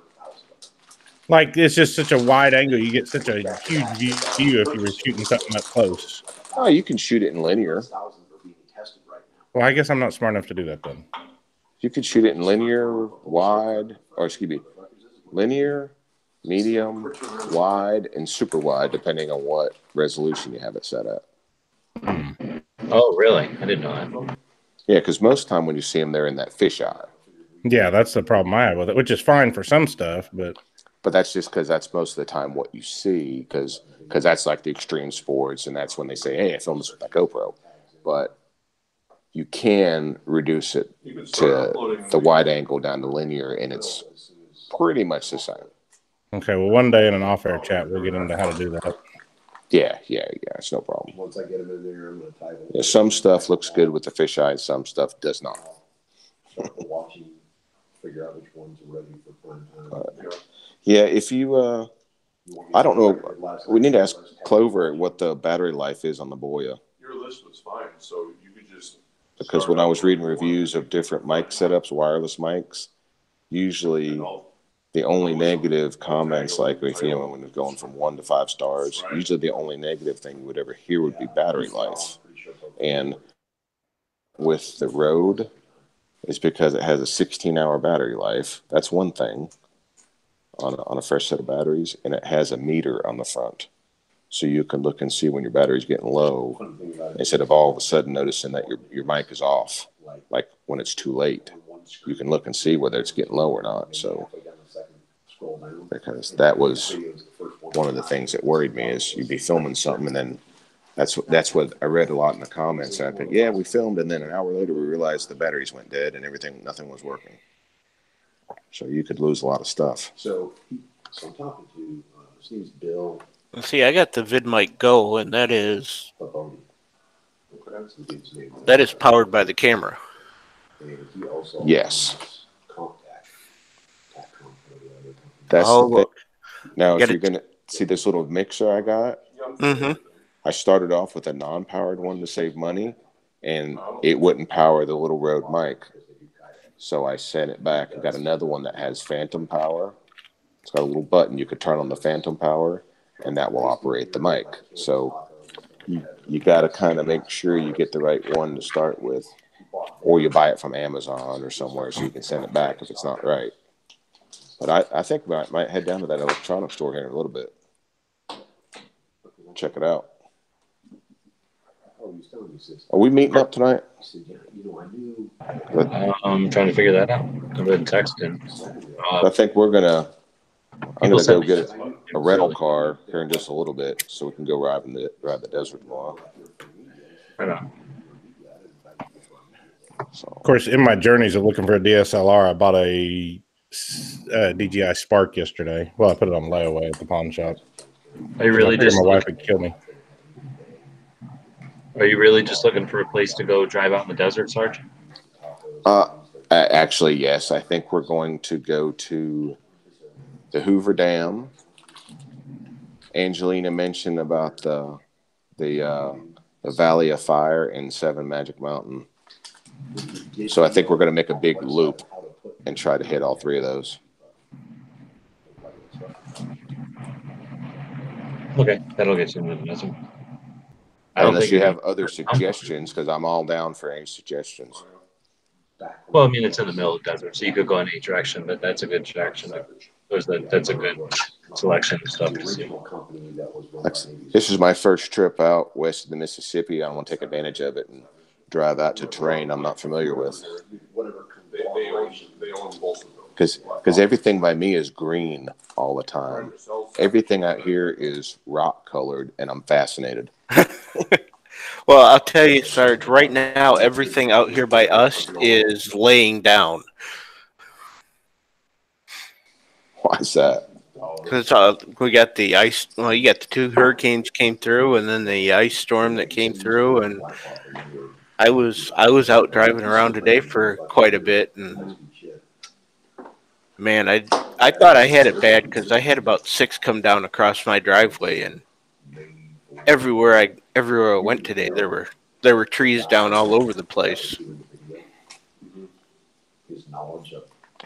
Like it's just such a wide angle. You get such a huge view if you were shooting something up close. Oh, you can shoot it in linear. Well, I guess I'm not smart enough to do that then. You could shoot it in linear, wide, or excuse me, linear, medium, wide, and super wide, depending on what resolution you have it set at. Oh, really? I didn't know that. Yeah, because most time when you see them, they're in that fisheye. Yeah, that's the problem I have with it, which is fine for some stuff, but that's just because that's most of the time what you see, because that's like the extreme sports, and that's when they say, hey, I filmed this with my GoPro. But you can reduce it to the wide angle down to linear, and it's pretty much the same. Okay, well, one day in an off-air chat, we'll get into how to do that. Yeah, it's no problem. Once I get them in there, I'm going to type it. Some stuff looks good with the fisheye, and some stuff does not. Watching, figure out which ones are ready for prime time. Yeah, if you, I don't know, we need to ask Clover what the battery life is on the Boya. Your list was fine, so you could just. Because when I was reading reviews of different mic setups, wireless mics, usually the only negative comments, like if when it's going from 1 to 5 stars, usually the only negative thing you would ever hear would be battery life. And with the Rode, it's because it has a 16-hour battery life. That's one thing on a fresh set of batteries, and it has a meter on the front. So you can look and see when your battery's getting low, instead of all of a sudden noticing that your mic is off, like when it's too late. You can look and see whether it's getting low or not. So, because that was one of the things that worried me, is you'd be filming something, and then that's what I read a lot in the comments. And I think, yeah, we filmed, and then an hour later we realized the batteries went dead and nothing was working. So you could lose a lot of stuff. So I'm talking to his name's Bill. See, I got the VidMic Go, and that is powered by the camera. Yes. That's the thing. Now, if you're going to see this little mixer I got, I started off with a non-powered one to save money, and it wouldn't power the little Rode mic. So I sent it back and got another one that has phantom power. It's got a little button you could turn on the phantom power, and that will operate the mic. So you got to kind of make sure you get the right one to start with, or you buy it from Amazon or somewhere so you can send it back if it's not right. But I think I might head down to that electronics store here in a little bit. Check it out. Are we meeting up tonight? I'm trying to figure that out. I've been texting. I think I'm gonna go get a rental car here in just a little bit, so we can go ride the desert tomorrow. Right on. So, of course, in my journeys of looking for a DSLR, I bought a DJI Spark yesterday. Well, I put it on layaway at the pawn shop. Are you really just my wife would kill me? Are you really just looking for a place to go drive out in the desert, Sarge? Actually, yes. I think we're going to go to the Hoover Dam. Angelina mentioned about the Valley of Fire and Seven Magic Mountain. So I think we're going to make a big loop and try to hit all three of those. Okay, that'll get you into the desert. Unless you have other suggestions, because I'm all down for any suggestions. Well, I mean, it's in the middle of the desert, so you could go in any direction, but that's a good direction. That's a good selection of stuff to see. This is my first trip out west of the Mississippi. I want to take advantage of it and drive out to terrain I'm not familiar with. They own both of them. Because everything by me is green all the time. Everything out here is rock colored, and I'm fascinated. Well, I'll tell you, Sarge, right now, everything out here by us is laying down. Why is that? Because we got the ice. Well, you got the 2 hurricanes came through, and then the ice storm that came through, and I was out driving around today for quite a bit, and man, I thought I had it bad because I had about 6 come down across my driveway, and everywhere I went today, there were trees down all over the place.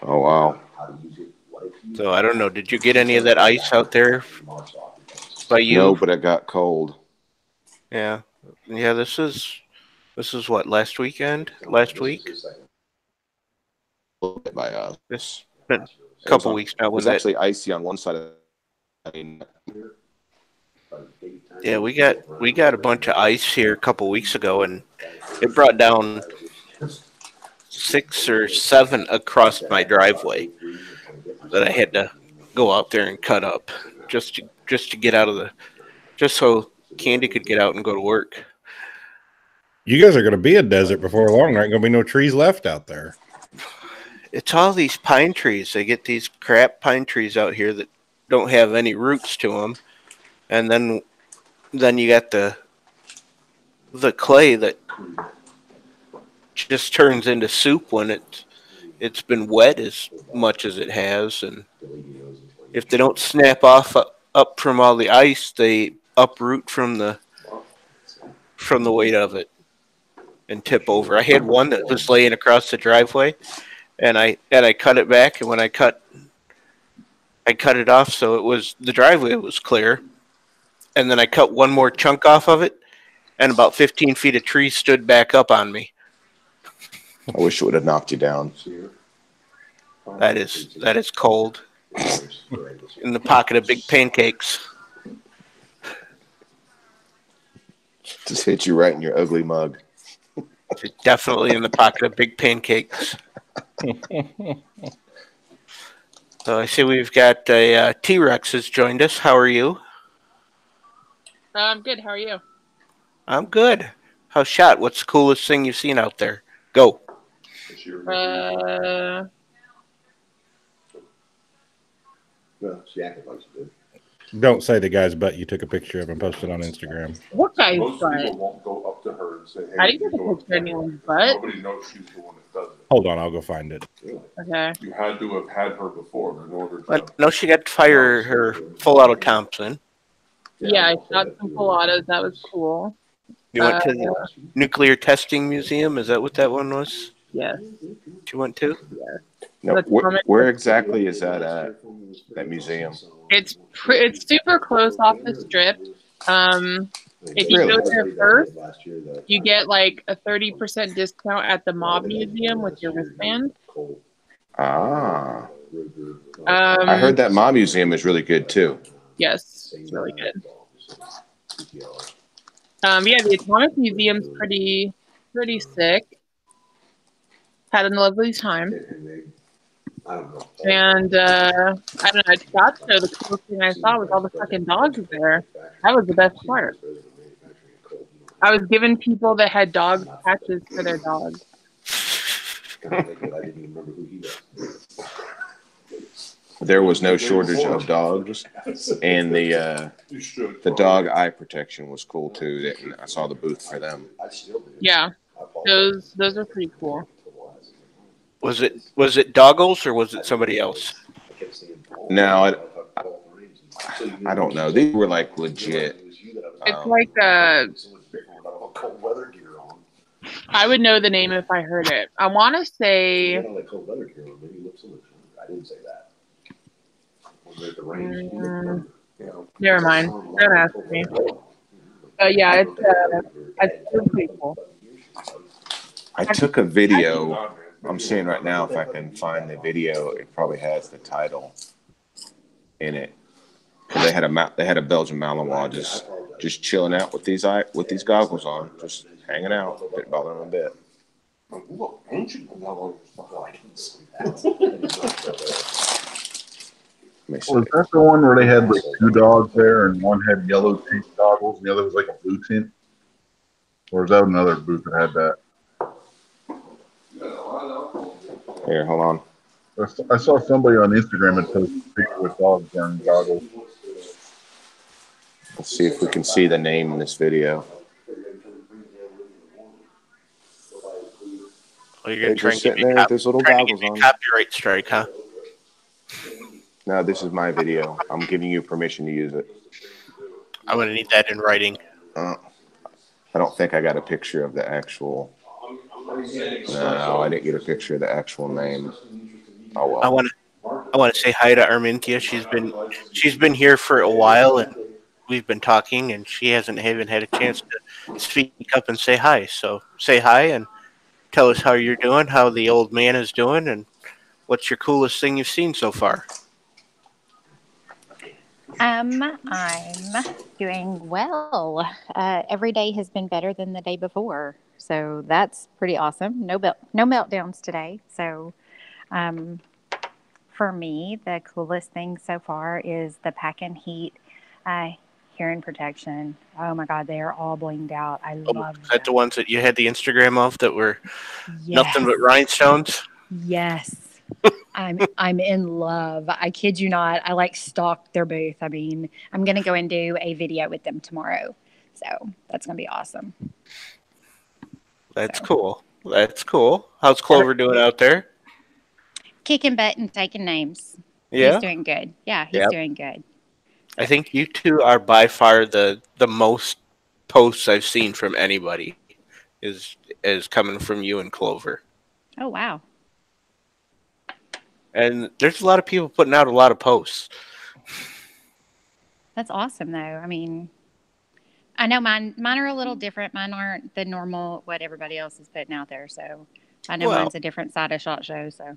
Oh wow! So I don't know. Did you get any of that ice out there by you? No, but it got cold. Yeah. This is what, last weekend? Last week? By us. It's been a couple weeks now. It was actually icy on one side of Yeah, we got a bunch of ice here a couple weeks ago, and it brought down 6 or 7 across my driveway that I had to go out there and cut up just to get out of just so Candy could get out and go to work. You guys are going to be a desert before long. There ain't going to be no trees left out there. It's all these pine trees. They get these crap pine trees out here that don't have any roots to them, and then you got the clay that just turns into soup when it's been wet as much as it has, and if they don't snap off up from all the ice, they uproot from the weight of it and tip over. I had one that was laying across the driveway, and I cut it back, and when I cut it off so the driveway was clear, and then I cut one more chunk off of it, and about 15 feet of tree stood back up on me. I wish it would have knocked you down. That is cold. In the pocket of big pancakes. Just hit you right in your ugly mug. Definitely in the pocket of big pancakes. So I see we've got T-Rex has joined us. How are you? I'm good. How are you? I'm good. How's shot? What's the coolest thing you've seen out there? Go. Well, she acted like she did. Don't say the guy's butt you took a picture of and posted on Instagram. What guy's Most butt? people won't go up to her and say, hey, I didn't get a picture of anyone's butt. nobody knows she's the one that does it. Hold on, I'll go find it. Okay. You had to have had her before in order to. No, she got to fire her full auto Thompson. Yeah, I shot some full autos. That was cool. You went to the Nuclear Testing Museum? Is that what that one was? Yes. You went to? Yes. No, where exactly is that at? That museum? It's super close off the strip. If you go there first, you get like a 30% discount at the Mob Museum with your wristband. Ah. I heard that Mob Museum is really good too. Yes, it's really good. Yeah, the Atomic Museum's pretty sick. Had a lovely time. And I don't know, at SHOT Show, the coolest thing I saw was all the fucking dogs there. That was the best part. I was giving people that had dog patches for their dogs. There was no shortage of dogs, and the dog eye protection was cool too. I saw the booth for them. Yeah, those are pretty cool. Was it Doggles or was it somebody else? No, I don't know. These were like legit. It's like I would know the name if I heard it. I want to say. I didn't say that. Never mind. Don't ask me. Yeah, it's pretty cool. I took a video. I'm seeing right now if I can find the video. It probably has the title in it. They had a Belgian Malinois just chilling out with these goggles on, just hanging out. Didn't bother them a bit. Was that the one where they had like 2 dogs there and one had yellow tint goggles and the other was like a blue tint? Or is that another booth that had that? Here, hold on. I saw somebody on Instagram that posted a picture with dogs wearing goggles. Let's see if we can see the name in this video. Oh, you're They're just sitting there with those little goggles on. Copyright strike, huh? No, this is my video. I'm giving you permission to use it. I'm going to need that in writing. I don't think I got a picture of the actual. No, I didn't get a picture of the actual name. Oh well. I want want to say hi to Armintia. She's been here for a while, and we've been talking, and she hasn't even had a chance to speak up and say hi. So say hi and tell us how you're doing, how the old man is doing, and what's your coolest thing you've seen so far. I'm doing well. Every day has been better than the day before, so that's pretty awesome. No meltdowns today. So, for me, the coolest thing so far is the pack and heat hearing protection. Oh my God, they are all blinged out. I love Is that the ones that you had the Instagram of that were nothing but Yes. rhinestones? Yes. I'm in love. I kid you not. I like stalked their booth. I mean, I'm gonna go and do a video with them tomorrow. So that's gonna be awesome. That's cool. That's cool. How's Clover doing out there? Kicking butt and taking names. Yeah? He's doing good. Yeah, he's Yep. doing good. I think you two are by far the most posts I've seen from anybody is coming from you and Clover. Oh wow. And there's a lot of people putting out a lot of posts. That's awesome though. I mean, I know mine are a little different. Mine aren't the normal what everybody else is putting out there. So I know mine's a different side of SHOT Show. So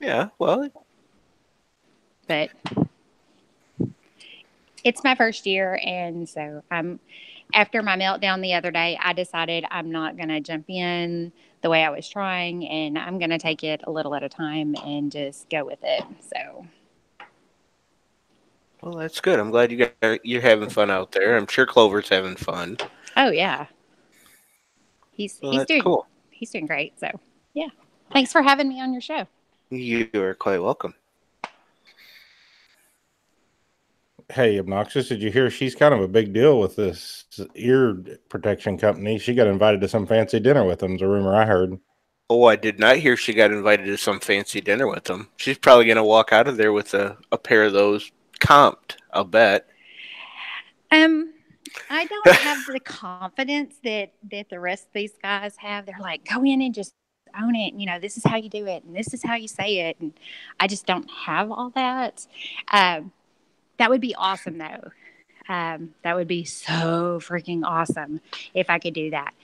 yeah, well, but it's my first year, and so after my meltdown the other day, I decided I'm not going to jump in the way I was trying, and I'm going to take it a little at a time and just go with it. So, well, that's good. I'm glad you're having fun out there. I'm sure Clover's having fun. Oh yeah, he's doing cool. He's doing great. So, yeah, thanks for having me on your show. You are quite welcome. Hey, Obnoxious, did you hear she's kind of a big deal with this ear protection company? She got invited to some fancy dinner with them, is a rumor I heard. Oh, I did not hear she got invited to some fancy dinner with them. She's probably going to walk out of there with a pair of those comped, I'll bet. I don't have the confidence that the rest of these guys have. They're like, go in and just own it. You know, this is how you do it, and this is how you say it. And I just don't have all that. That would be awesome, though. That would be so freaking awesome if I could do that.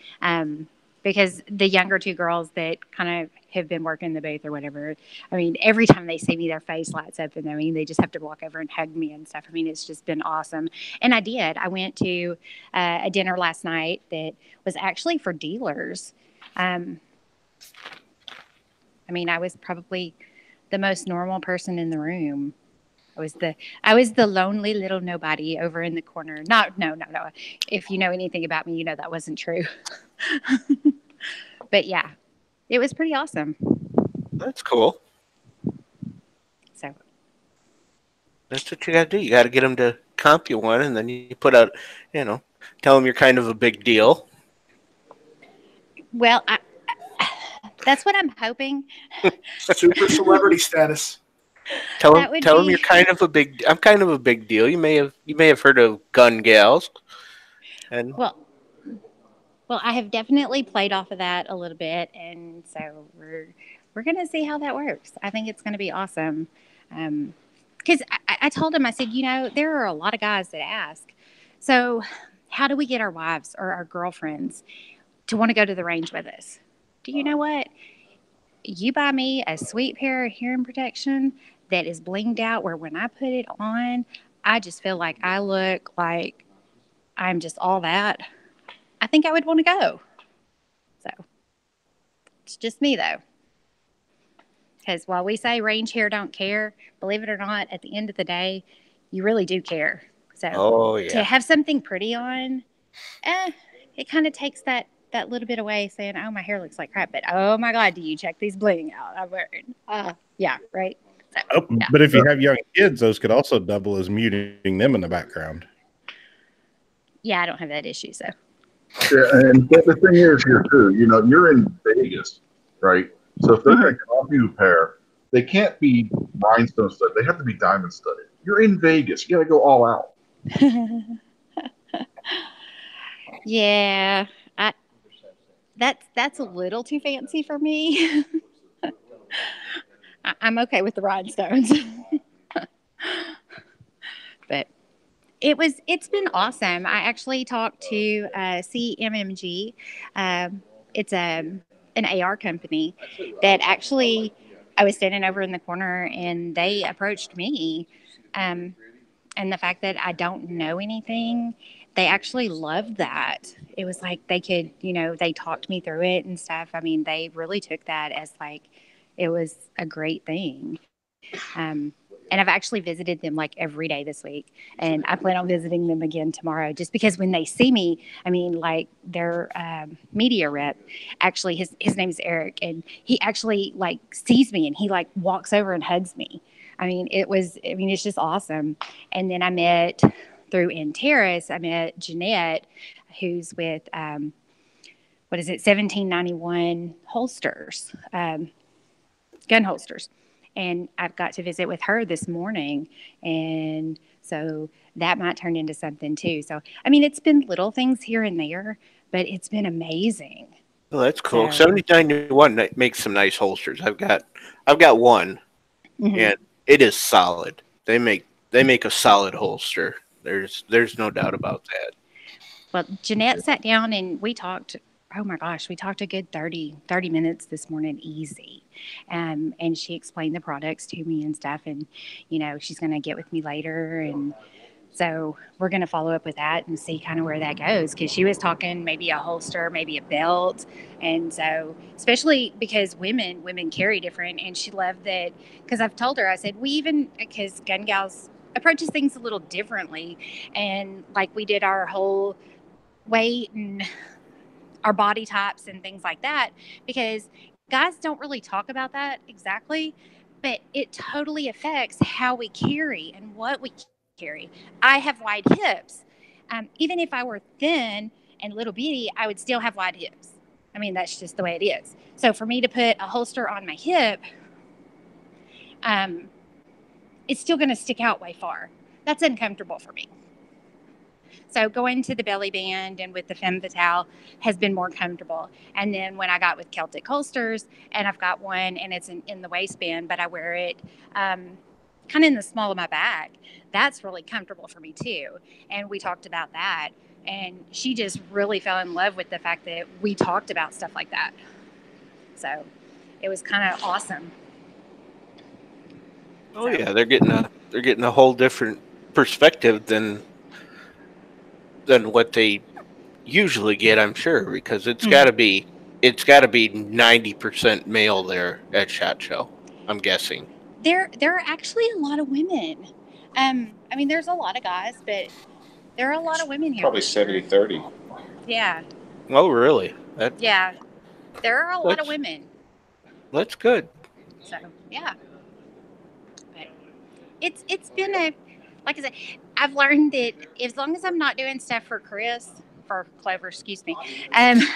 Because the younger two girls that kind of have been working the booth or whatever, I mean, every time they see me, their face lights up, and I mean, they just have to walk over and hug me and stuff. I mean, it's just been awesome. And I did. I went to a dinner last night that was actually for dealers. I mean, I was probably the most normal person in the room. I was the lonely little nobody over in the corner. No. If you know anything about me, you know that wasn't true. But yeah, it was pretty awesome. That's cool. So that's what you got to do. You got to get them to comp you one, and then you put out, tell them you're kind of a big deal. Well, that's what I'm hoping. Super celebrity status. Tell them you're kind of a big. I'm kind of a big deal. You may have heard of Gun Gals. And well, I have definitely played off of that a little bit, and so we're gonna see how that works. I think it's gonna be awesome. Because I told him, I said, there are a lot of guys that ask, so how do we get our wives or our girlfriends to want to go to the range with us? Do you know what? You buy me a sweet pair of hearing protection that is blinged out where when I put it on, I just feel like I look like I'm just all that. I think I would want to go. So it's just me though. Because while we say range hair don't care, believe it or not, at the end of the day, you really do care. So to have something pretty on, it kind of takes that little bit away, saying, oh, my hair looks like crap. But, oh, my God, do you check these bling out? I'm wearing. Yeah, right? So, yeah. But if you have young kids, those could also double as muting them in the background. Yeah, I don't have that issue, so. Yeah, and the thing is here, too, you're in Vegas, right? So if they're going to copy you a pair, they can't be rhinestone studded. They have to be diamond studded. You're in Vegas. You got to go all out. Yeah, that's a little too fancy for me. I'm okay with the rhinestones. It's been awesome. I actually talked to CMMG. It's an AR company that actually I was standing over in the corner and they approached me. And the fact that I don't know anything, they actually loved that. It was like they could, they talked me through it and stuff. I mean, they really took that as like it was a great thing. And I've actually visited them like every day this week. And I plan on visiting them again tomorrow just because when they see me, I mean, like their media rep, actually, his name is Eric. And he actually like sees me and he like walks over and hugs me. It's just awesome. And then I met through Terrace, I met Jeanette, who's with, 1791 holsters, gun holsters. And I've got to visit with her this morning. And so that might turn into something too. So, it's been little things here and there, but it's been amazing. Oh, that's cool. 7991 makes some nice holsters. I've got one, and it is solid. They make a solid holster. There's no doubt about that. Well, Jeanette sat down and we talked. Oh my gosh, we talked a good 30 minutes this morning, easy. And she explained the products to me and stuff. And, she's going to get with me later. And so we're going to follow up with that and see kind of where that goes. Because she was talking maybe a holster, maybe a belt. And so, especially because women carry different. And she loved that. Because I've told her, I said, because Gun Gals approaches things a little differently. And like we did our whole weight and our body types and things like that, because guys don't really talk about that exactly, but it totally affects how we carry and what we carry. I have wide hips. Even if I were thin and little bitty, I would still have wide hips. That's just the way it is. So for me to put a holster on my hip, it's still going to stick out way far. That's uncomfortable for me. So going to the belly band and with the femme fatale has been more comfortable. And then when I got with Celtic holsters, and I've got one and it's in the waistband, but I wear it kind of in the small of my back, that's really comfortable for me too. And we talked about that. And she just really fell in love with the fact that we talked about stuff like that. So it was kind of awesome. Oh yeah, they're getting a whole different perspective than what they usually get, I'm sure, because it's got to be 90% male there at SHOT Show, I'm guessing. There are actually a lot of women. There's a lot of guys, but there are a lot of women here. Probably 70-30. Yeah. Oh, really? Yeah. There are a lot of women. That's good. So, yeah. But it's been like I said, I've learned that as long as I'm not doing stuff for Clover, excuse me, that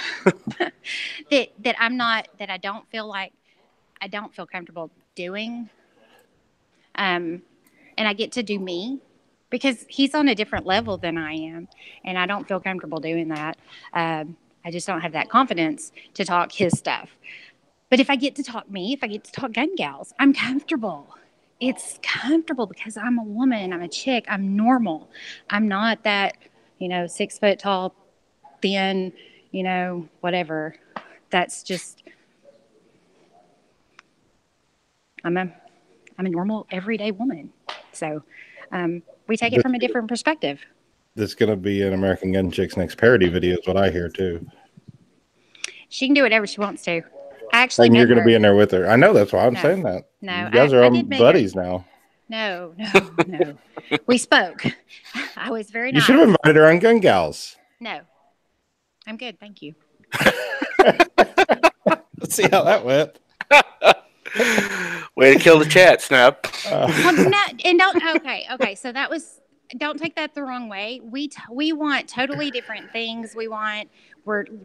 I don't feel comfortable doing. And I get to do me because he's on a different level than I am, and I don't feel comfortable doing that. I just don't have that confidence to talk his stuff. But if I get to talk me, if I get to talk Gun Gals, I'm comfortable. It's comfortable because I'm a woman, I'm a chick, I'm normal. I'm not that, 6 foot tall, thin, whatever. That's just, I'm a normal, everyday woman. So we take it from a different perspective. That's going to be an American Gun Chick's next parody video is what I hear, too. She can do whatever she wants to. And you're going to be in there with her. I know, that's why I'm saying that. No, you guys are buddies now. No. We spoke. I was very nice. You should have invited her on Gun Gals. No. I'm good, thank you. Let's see how that went. Way to kill the chat, Snap. Okay. So that was. Don't take that the wrong way. We want totally different things. We're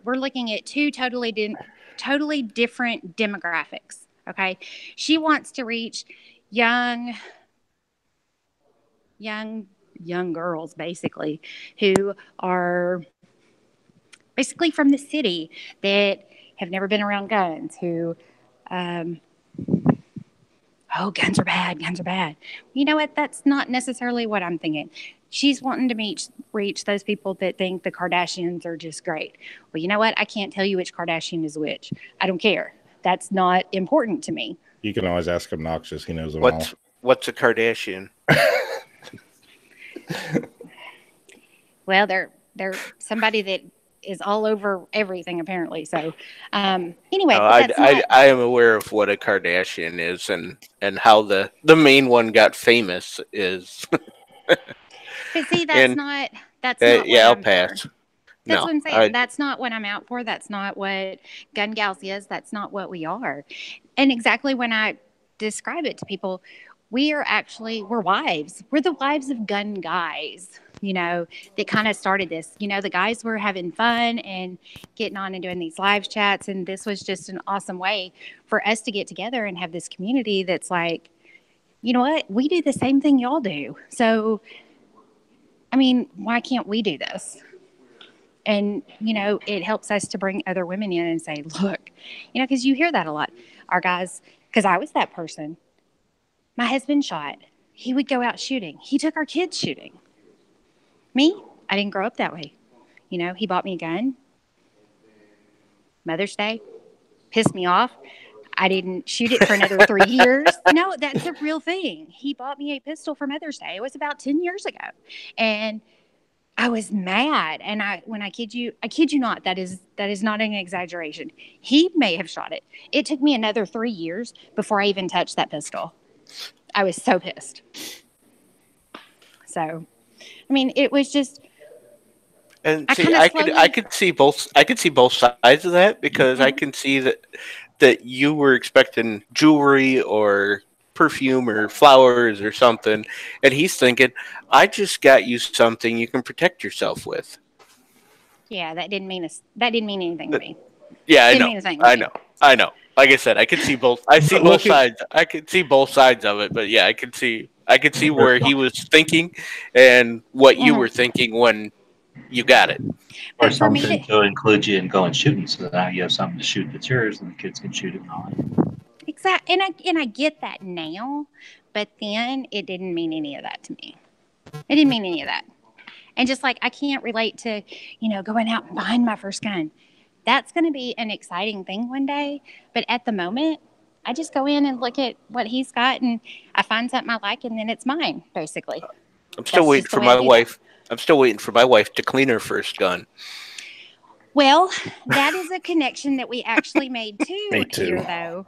looking at two totally different demographics. Okay, she wants to reach young girls, basically, who are basically from the city that have never been around guns, who, guns are bad. You know what? That's not necessarily what I'm thinking. she's wanting to reach those people that think the Kardashians are just great. Well, you know what? I can't tell you which Kardashian is which. I don't care. That's not important to me. You can always ask Obnoxious. He knows them all. What's a Kardashian? Well, they're somebody that is all over everything apparently. So anyway, I am aware of what a Kardashian is and how the main one got famous is. But see, that's not yeah, I'll pass. That's what I'm saying. That's not what I'm out for. That's not what Gun Gals is. That's not what we are. And exactly when I describe it to people, we're wives. We're the wives of gun guys, that kind of started this. The guys were having fun and getting on and doing these live chats. And this was just an awesome way for us to get together and have this community that's like, you know what? We do the same thing y'all do. So, I mean, why can't we do this? And, it helps us to bring other women in and say, look, because you hear that a lot. Our guys, because I was that person. My husband shot. He would go out shooting. He took our kids shooting. Me, I didn't grow up that way. He bought me a gun. Mother's Day, pissed me off. I didn't shoot it for another 3 years. No, that's a real thing. He bought me a pistol for Mother's Day. It was about 10 years ago. And I was mad. And I kid you not, that is not an exaggeration. He may have shot it. It took me another 3 years before I even touched that pistol. I was so pissed. So, I mean, it was just. And see, I could see both sides of that because I can see that you were expecting jewelry or perfume or flowers or something, and he's thinking, I just got you something you can protect yourself with. Yeah, that didn't mean anything to me. Yeah, I know. Like I said, I could see both. I see both sides. I could see both sides of it, but yeah, I could see where he was thinking and what you were thinking when you got it. Or something to include you in going shooting, so that now you have something to shoot that's yours, and the kids can shoot it and all that. Exactly, and I get that now, but then it didn't mean any of that to me. It didn't mean any of that. And just like I can't relate to, going out and buying my first gun. That's going to be an exciting thing one day. But at the moment, I just go in and look at what he's got and I find something I like and then it's mine, basically. I'm still waiting for my wife. I'm still waiting for my wife to clean her first gun. Well, that is a connection that we actually made too. Me too. Here, though.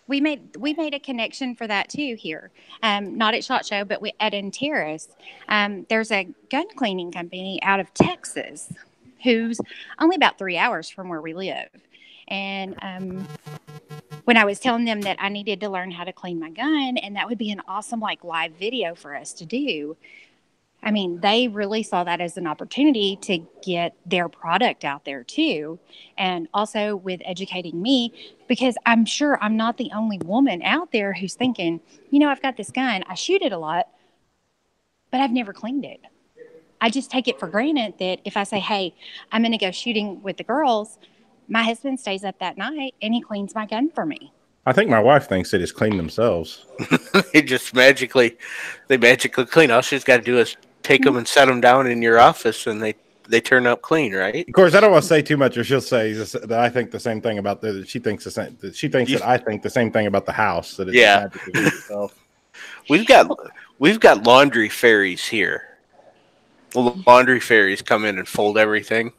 We made a connection for that too here. Not at SHOT Show, but at Terrace. There's a gun cleaning company out of Texas who's only about 3 hours from where we live. And when I was telling them that I needed to learn how to clean my gun, and that would be an awesome live video for us to do. I mean, they really saw that as an opportunity to get their product out there too. And also with educating me, because I'm sure I'm not the only woman out there who's thinking, I've got this gun, I shoot it a lot, but I've never cleaned it. I just take it for granted that if I say, hey, I'm going to go shooting with the girls, my husband stays up that night and he cleans my gun for me. I think my wife thinks they just clean themselves. They magically clean. All she's got to do is take them and set them down in your office and they turn up clean, right? Of course, I don't want to say too much or she'll say that I think the same thing about that she thinks the same. She thinks that I think the same thing about the house. That it's magically cleans itself. We've got laundry fairies here. The laundry fairies come in and fold everything.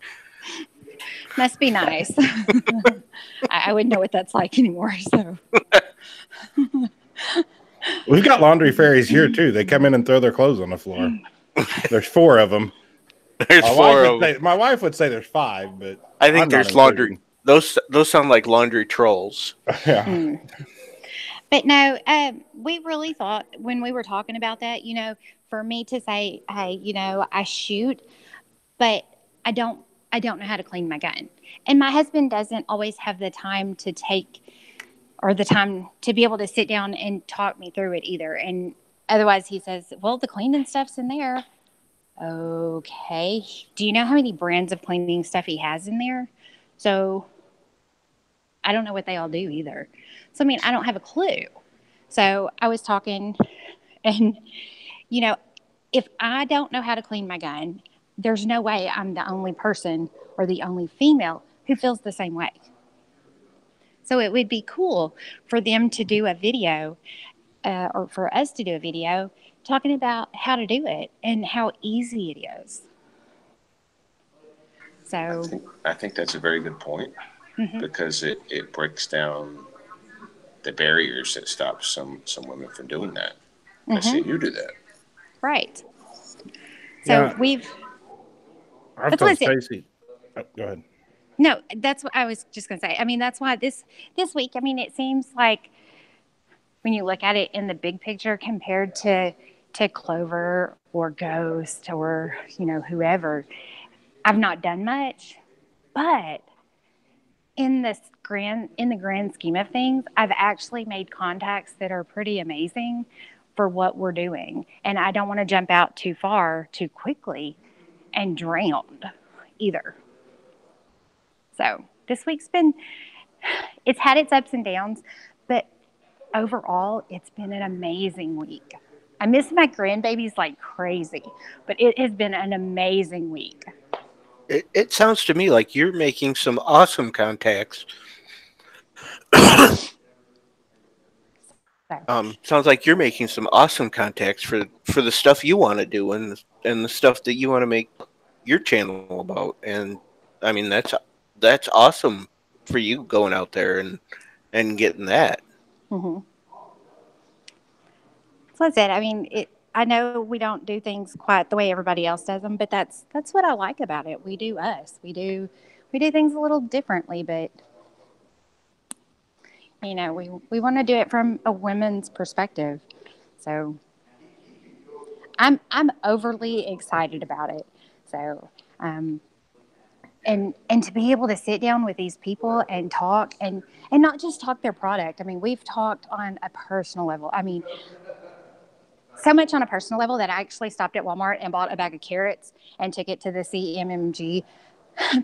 Must be nice. I wouldn't know what that's like anymore. So we've got laundry fairies here too. They come in and throw their clothes on the floor. There's 4 of them. My wife would say there's 5, but I think there's laundry. Those sound like laundry trolls. Yeah. But no, we really thought when we were talking about that, for me to say, hey, I shoot, but I don't know how to clean my gun. And my husband doesn't always have the time to the time to be able to sit down and talk me through it either. And otherwise he says, well, the cleaning stuff's in there. Okay. Do you know how many brands of cleaning stuff he has in there? So I don't know what they all do either. So, I mean, I don't have a clue. So I was talking and, if I don't know how to clean my gun, there's no way I'm the only person or the only female who feels the same way. So it would be cool for them to do a video or for us to do a video talking about how to do it and how easy it is. So I think that's a very good point because it breaks down the barriers that stop some women from doing that. I see you do that. Right. So Yeah. we've. I've That's what I told said. Stacy. Oh, go ahead. No, that's what I was just going to say. I mean, that's why this week, I mean, it seems like when you look at it in the big picture compared to Clover or Ghost or, you know, whoever, I've not done much, but in the grand scheme of things, I've actually made contacts that are pretty amazing for what we're doing. And I don't want to jump out too far too quickly and drown either. So this week's it's had its ups and downs, but overall, it's been an amazing week. I miss my grandbabies like crazy, but it has been an amazing week. It sounds to me like you're making some awesome contacts. Sounds like you're making some awesome contacts for the stuff you want to do and the stuff that you want to make your channel about. And I mean that's awesome for you going out there and getting that. Mm-hmm. So that's it. I mean, I know we don't do things quite the way everybody else does them, but that's what I like about it. We do us. We do things a little differently, but you know, we want to do it from a women's perspective. So I'm overly excited about it. So and to be able to sit down with these people and talk and not just talk their product. I mean, we've talked on a personal level. I mean, so much on a personal level that I actually stopped at Walmart and bought a bag of carrots and took it to the CMMG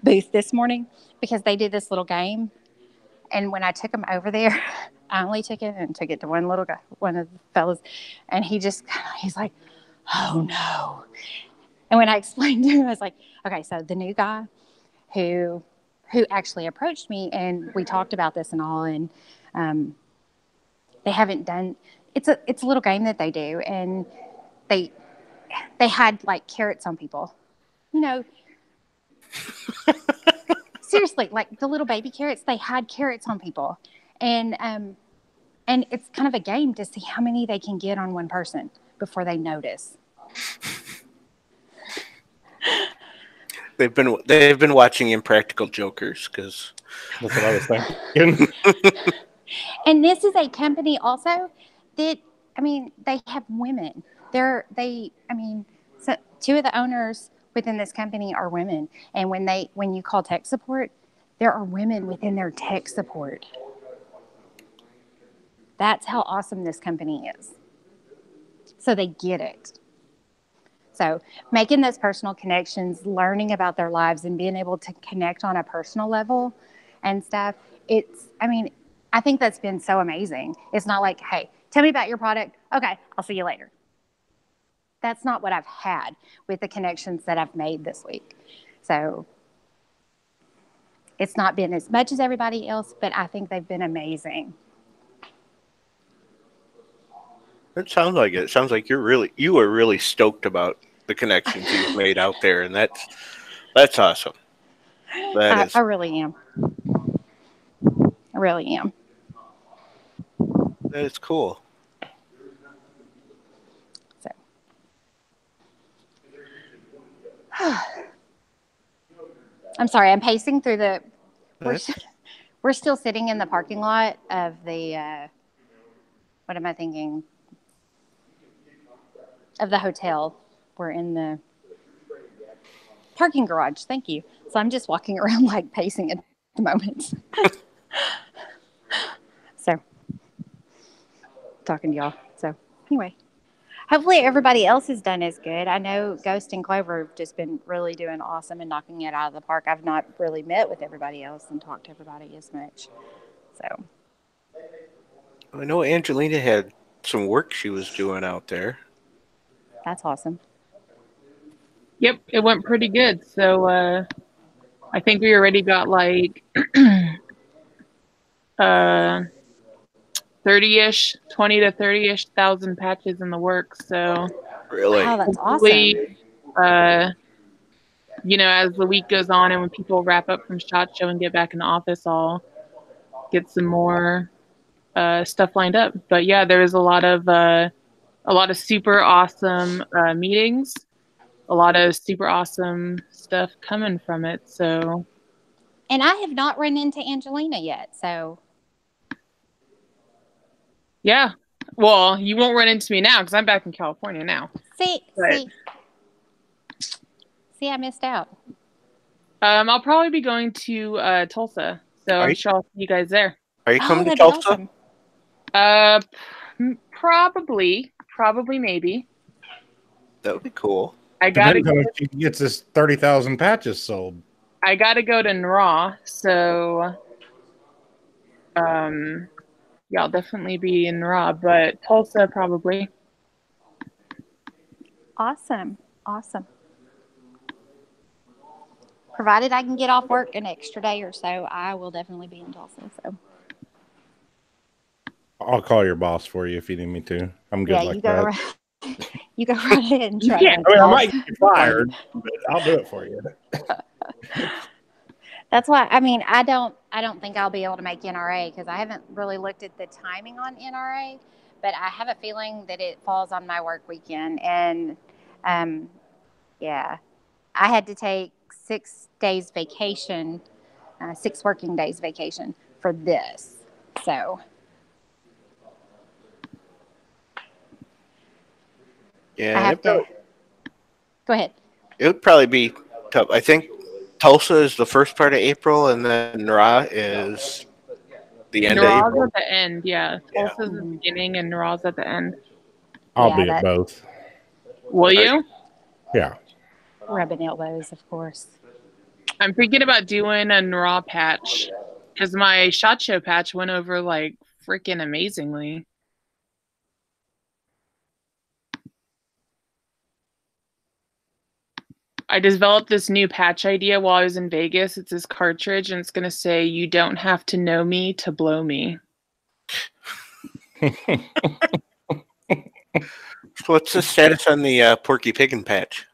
booth this morning because they did this little game. And when I took them over there, I only took it to one little guy, one of the fellas, and he's like, "Oh no!" And when I explained to him, I was like, "Okay, so the new guy who actually approached me and we talked about this and all, and they haven't done. It's a little game that they do, and they had like carrots on people, you know." Seriously, like the little baby carrots, they had carrots on people. And it's kind of a game to see how many they can get on one person before they notice. They've been watching Impractical Jokers because that's what I was thinking. And this is a company also that, I mean, they have women. So two of the owners within this company are women. And when you call tech support, there are women within their tech support. That's how awesome this company is. So they get it. So making those personal connections, learning about their lives and being able to connect on a personal level and stuff, I think that's been so amazing. It's not like, hey, tell me about your product. Okay, I'll see you later. That's not what I've had with the connections that I've made this week. So it's not been as much as everybody else, but I think they've been amazing. It sounds like it. It sounds like you are really stoked about the connections you've made out there, and that's awesome. I really am. I really am. That is cool. So. I'm sorry. I'm pacing through the. We're still sitting in the parking lot of the. What am I thinking? Of the hotel. We're in the parking garage. Thank you. So I'm just walking around like pacing at the moment. So talking to y'all. So anyway, hopefully everybody else has done as good. I know Ghost and Clover have just been really doing awesome and knocking it out of the park. I've not really met with everybody else and talked to everybody as much. So I know Angelina had some work she was doing out there. That's awesome. Yep, it went pretty good. So I think we already got like 30-ish, 20 to 30-ish thousand patches in the works. So Really? Wow, that's hopefully, awesome. As the week goes on and when people wrap up from SHOT Show and get back in the office, I'll get some more stuff lined up. But yeah, there was a lot of super awesome meetings, a lot of super awesome stuff coming from it. So, And I have not run into Angelina yet, so yeah. Well, you won't run into me now because I'm back in California now. see, I missed out. I'll probably be going to Tulsa, so I'm sure I'll see you guys there. Are you coming to that'd be Tulsa? awesome. Probably, maybe. That would be cool. I gotta Depends on if she gets this 30,000 patches sold. I gotta go to NRA, so yeah, I'll definitely be in NRA, but Tulsa probably. Awesome. Provided I can get off work an extra day or so, I will definitely be in Tulsa. So I'll call your boss for you if you need me to. I'm good yeah, like you go that. right, you go right ahead and try. Yeah, I mean, I might get you fired, but I'll do it for you. That's why I don't think I'll be able to make NRA because I haven't really looked at the timing on NRA, but I have a feeling that it falls on my work weekend, and yeah, I had to take 6 days vacation, 6 working days vacation for this, so. Yeah, I have to. Go ahead. It would probably be tough. I think Tulsa is the first part of April, and then NRA is the end of NRA's April. at the end, yeah. Tulsa's the beginning and NRA's at the end. I'll be at both. Will you? Yeah. Rubbing elbows, of course. I'm thinking about doing a NRA patch because my SHOT Show patch went over like freaking amazingly. I developed this new patch idea while I was in Vegas. It's this cartridge, and it's going to say, "You don't have to know me to blow me." So what's the status on the Porky Piggin patch?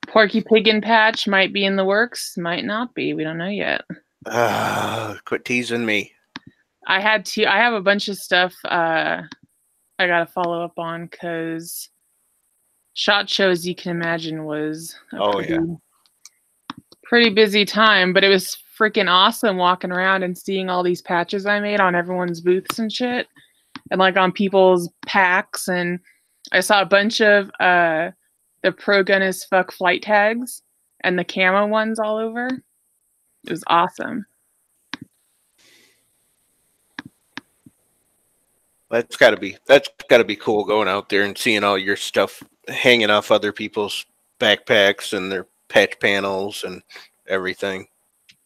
Porky Piggin patch might be in the works, might not be. We don't know yet. Quit teasing me. I have a bunch of stuff I got to follow up on because SHOT Show, as you can imagine, was a pretty busy time, but it was freaking awesome walking around and seeing all these patches I made on everyone's booths and shit, and like on people's packs. And I saw a bunch of the Pro Gun as Fuck flight tags and the camo ones all over. It was awesome. That's gotta be cool going out there and seeing all your stuff hanging off other people's backpacks and their patch panels and everything.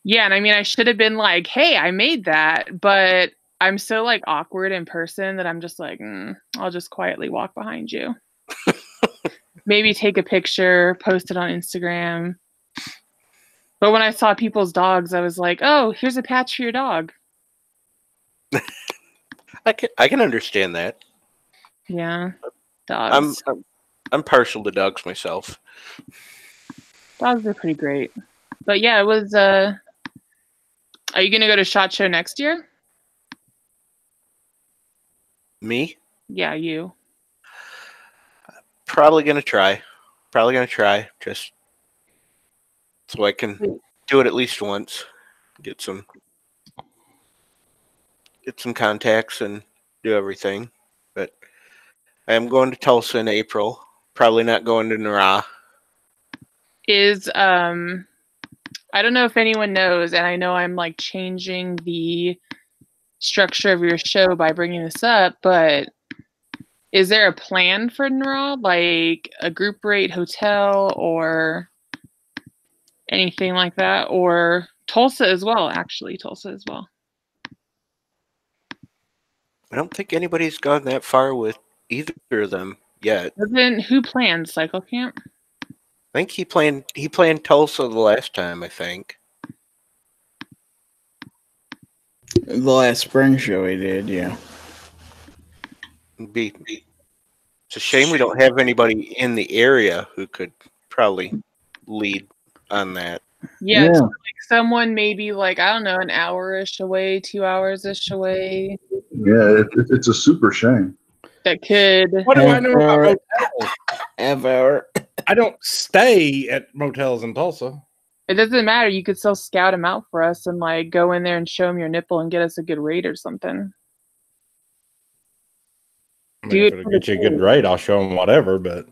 Yeah, and I mean, I should have been like, "Hey, I made that," but I'm so like awkward in person that I'm just like, I'll just quietly walk behind you. Maybe take a picture, post it on Instagram. But when I saw people's dogs, I was like, "Oh, here's a patch for your dog." I can understand that. Yeah, dogs. I'm partial to dogs myself. Dogs are pretty great. But yeah, it was. Are you gonna go to SHOT Show next year? Me? Yeah, you. Probably gonna try. Just so I can do it at least once. Get some contacts and do everything. But I am going to Tulsa in April. Probably not going to NRA. I don't know if anyone knows, and I know I'm like changing the structure of your show by bringing this up, but is there a plan for NRA, like a group rate hotel or anything like that? Or Tulsa as well, actually, Tulsa as well. I don't think anybody's gone that far with either of them yet. Then who plans Cycle Camp? think he played Tulsa the last time, I think. The last spring show he did, yeah. It's a shame we don't have anybody in the area who could probably lead on that. Yeah, it's like someone maybe like, I don't know, an hour-ish away, 2 hours-ish away. Yeah, it's a super shame. That could. What do I know about motels? Half-hour. I don't stay at motels in Tulsa. It doesn't matter. You could still scout them out for us and like go in there and show them your nipple and get us a good rate or something. I mean, if it'll get you a good rate, I'll show them whatever, but...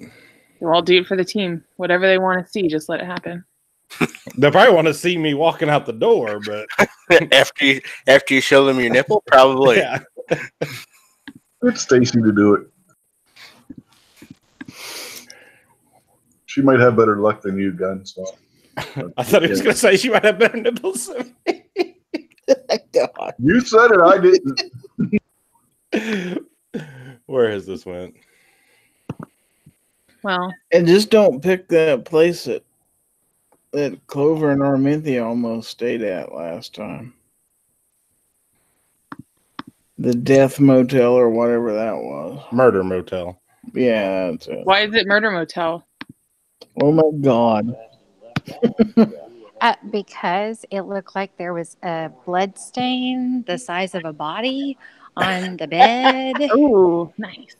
Well, I'll do it for the team. Whatever they want to see, just let it happen. They'll probably want to see me walking out the door, but... after you show them your nipple, probably. Yeah. Get Stacy to do it. She might have better luck than you, Gun. So. I thought he was going to say she might have better nipples than me. You said it, I didn't. Where has this went? Well, and just don't pick that place that Clover and Arminthia almost stayed at last time. The Death Motel or whatever that was. Murder Motel. Yeah, that's it. Why is it Murder Motel? Oh my God. Because it looked like there was a blood stain the size of a body on the bed. Oh, nice.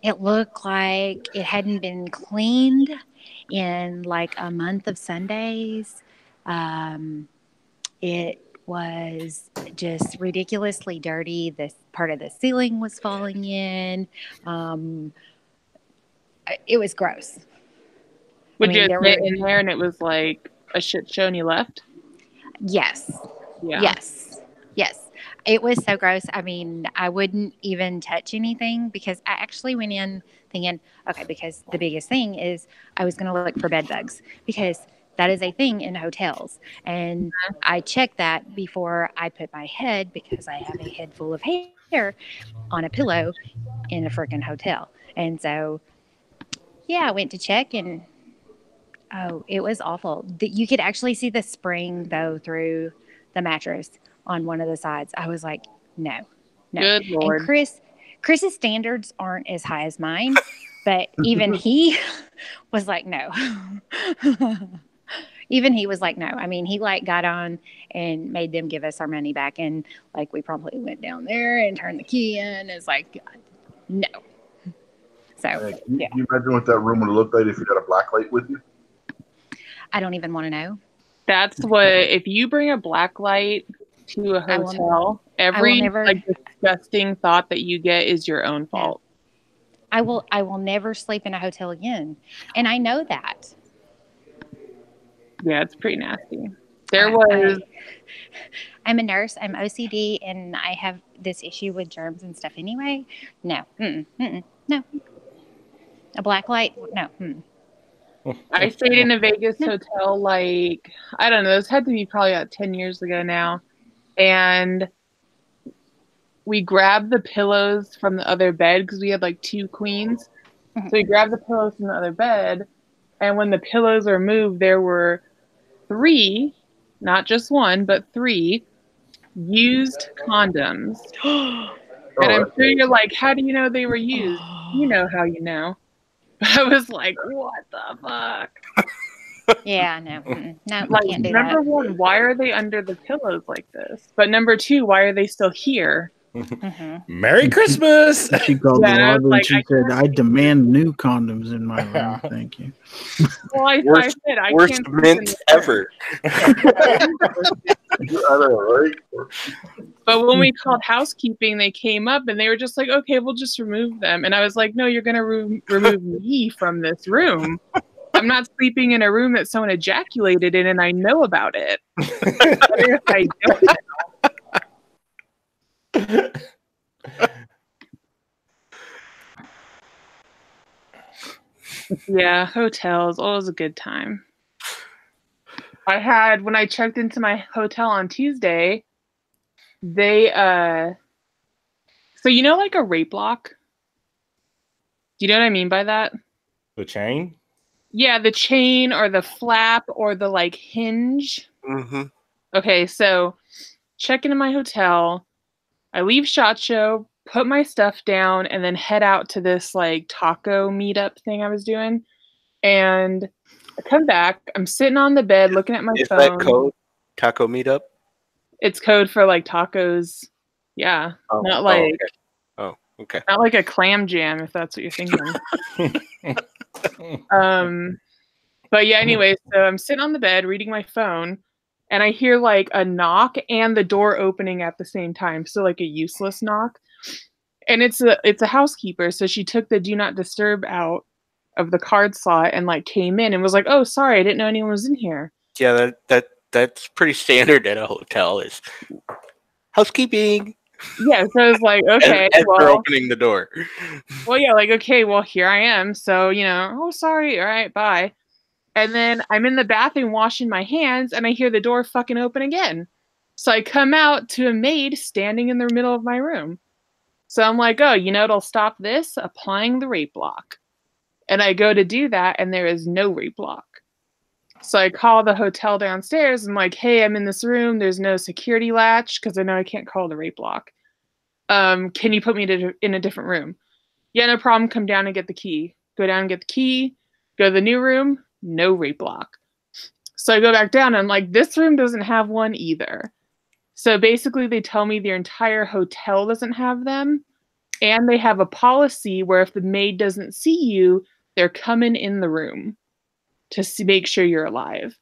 It looked like it hadn't been cleaned in like a month of Sundays. It was just ridiculously dirty. This part of the ceiling was falling in. It was gross. Would you get in there and it was like a shit show and you left? Yes. Yeah. Yes. It was so gross. I mean, I wouldn't even touch anything because I actually went in thinking, okay, because the biggest thing is I was going to look for bed bugs because that is a thing in hotels. And I checked that before I put my head, because I have a head full of hair, on a pillow in a freaking hotel. And so, yeah, I went to check and, oh, it was awful. You could actually see the spring, though, through the mattress on one of the sides. I was like, no. Good Lord. And Chris's standards aren't as high as mine, but even he was like, no. Even he was like, no. I mean, he like got on and made them give us our money back. And like, we probably went down there and turned the key in. It's like, no. So, yeah. Can you imagine what that room would look like if you got a black light with you? I don't even want to know. That's what, if you bring a black light to a hotel, every like disgusting thought that you get is your own fault. I will never sleep in a hotel again. And I know that. Yeah, it's pretty nasty. I'm a nurse. I'm OCD, and I have this issue with germs and stuff anyway. No. No. A black light? No. I stayed in a Vegas hotel, like, I don't know, this had to be probably about 10 years ago now. And we grabbed the pillows from the other bed because we had like 2 queens. So we grabbed the pillows from the other bed. And when the pillows were moved, there were 3, not just 1, but 3 used condoms. And I'm sure you're like, how do you know they were used? You know how you know. But I was like, what the fuck? Yeah, no. No, like, can't do number that. 1, why are they under the pillows like this? But number 2, why are they still here? Merry Christmas! She called the lobby like, and she said, I demand new condoms in my room. Thank you. Well, I said, I worst can't mint ever. But when we called housekeeping, they came up and they were just like, okay, we'll just remove them. And I was like, no, you're going to remove me from this room. I'm not sleeping in a room that someone ejaculated in, and I know about it. If I don't know. Yeah, hotels, always a good time. When I checked into my hotel on Tuesday, they, so you know, like a rape lock? Do you know what I mean by that? The chain? Yeah, the chain or the flap or the like hinge. Mm-hmm. Okay, so check into my hotel. I leave SHOT Show, put my stuff down, and then head out to this like taco meetup thing I was doing. And I come back. I'm sitting on the bed looking at my Is phone. that code? Taco meetup? It's code for like tacos. Yeah, not like okay. not like a clam jam if that's what you're thinking. But yeah, anyway, so I'm sitting on the bed reading my phone, and I hear like a knock and the door opening at the same time. So like a useless knock. And it's a housekeeper, so she took the do not disturb out of the card slot and like came in and was like, "Oh, sorry, I didn't know anyone was in here." Yeah, that's pretty standard at a hotel is housekeeping. Yeah, so I was like, okay, as well, they're opening the door. well, yeah, like, okay, well, here I am. So, oh, sorry. All right, bye. And then I'm in the bathroom washing my hands and I hear the door fucking open again. So I come out to a maid standing in the middle of my room. So I'm like, oh, it'll stop this? Applying the rape lock. And I go to do that and there is no rape lock. So I call the hotel downstairs and I'm like, hey, I'm in this room. There's no security latch because I know I can't call the rape lock. Can you put me in a different room? Yeah, no problem. Come down and get the key. Go down and get the key. Go to the new room. No rape lock. So I go back down and I'm like, this room doesn't have one either. So basically they tell me their entire hotel doesn't have them. And they have a policy where if the maid doesn't see you, they're coming in the room to make sure you're alive.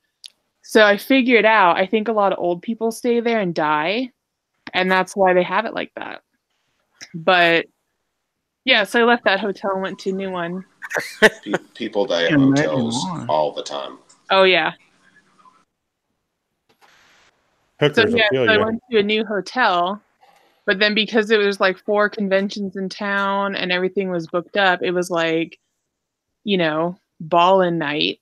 So I figured out, I think a lot of old people stay there and die. And that's why they have it like that. But yeah, so I left that hotel and went to a new one. People die at hotels all the time. Oh, yeah. Hookers will kill I you. went to a new hotel, but then because it was like 4 conventions in town and everything was booked up, it was like, ballin' night.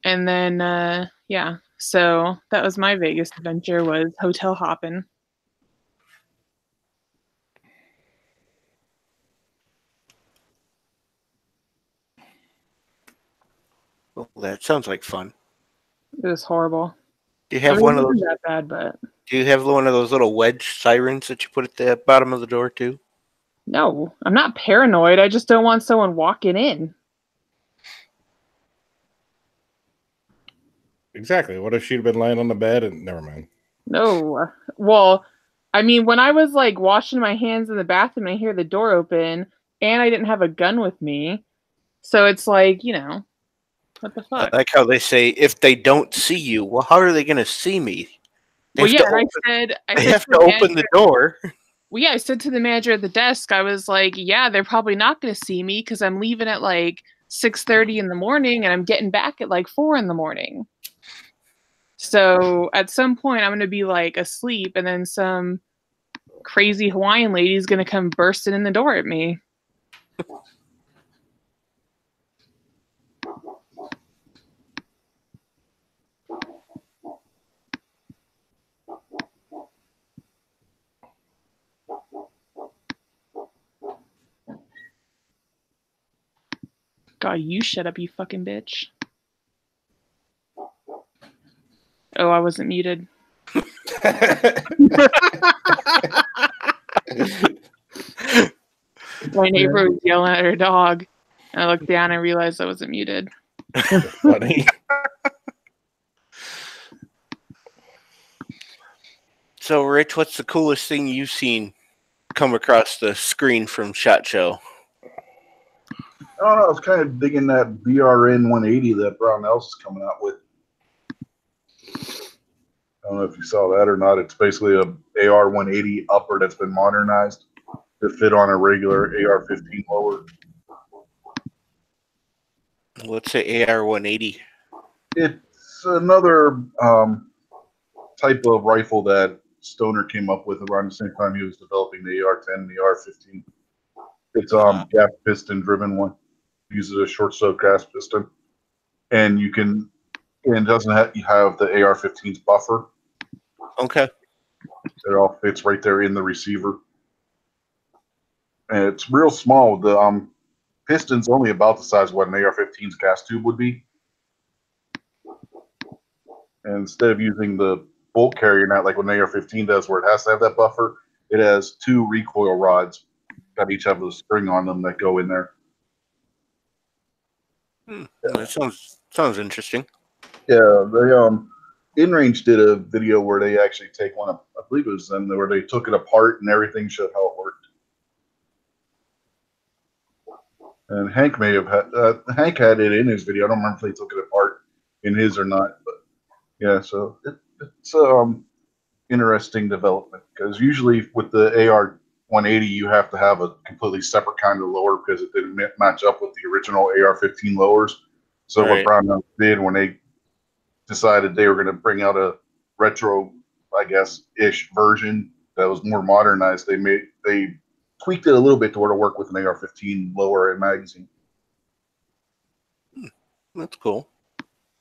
And then, yeah, so that was my Vegas adventure, was hotel hopping. Well, that sounds like fun. It was horrible. Do you have one of those? That bad, but do you have one of those little wedge sirens that you put at the bottom of the door too? No, I'm not paranoid. I just don't want someone walking in. Exactly. What if she'd been laying on the bed and never mind? No. Well, I mean, when I was like washing my hands in the bathroom, I hear the door open, and I didn't have a gun with me, so it's like, what the fuck? I like how they say, if they don't see you, well, how are they going to see me? Well, yeah, I said they have to open the door. Well, yeah, I said to the manager at the desk, I was like, yeah, they're probably not going to see me because I'm leaving at like 6:30 in the morning and I'm getting back at like 4 in the morning. So at some point I'm going to be like asleep and then some crazy Hawaiian lady is going to come bursting in the door at me. God, you shut up, you fucking bitch. Oh, I wasn't muted. My neighbor was yelling at her dog. And I looked down and realized I wasn't muted. Funny. So, Rich, what's the coolest thing you've seen come across the screen from SHOT Show? I don't know. I was kind of digging that BRN 180 that Brownells is coming out with. I don't know if you saw that or not. It's basically a AR 180 upper that's been modernized to fit on a regular AR 15 lower. What's the AR 180? It's another type of rifle that Stoner came up with around the same time he was developing the AR 10 and the AR 15. It's gas piston driven one. Uses a short stoke gas piston, and you can. And it doesn't have the AR-15's buffer. Okay. It all fits right there in the receiver, and it's real small. The piston's only about the size of what an AR-15's gas tube would be. And instead of using the bolt carrier, not like what an AR-15 does, where it has to have that buffer, it has 2 recoil rods that each have a string on them that go in there. That sounds interesting. Yeah, they InRange did a video where they actually take one, I believe it was them, where they took it apart and everything showed how it worked. And Hank may have Hank had it in his video. I don't remember if they took it apart in his or not, but yeah. So it's interesting development, because usually with the AR-180 you have to have a completely separate kind of lower because it didn't match up with the original AR-15 lowers. So Right. what Brown did when they decided they were going to bring out a retro, I guess, ish version that was more modernized, they tweaked it a little bit to where to work with an AR-15 lower and magazine. That's cool.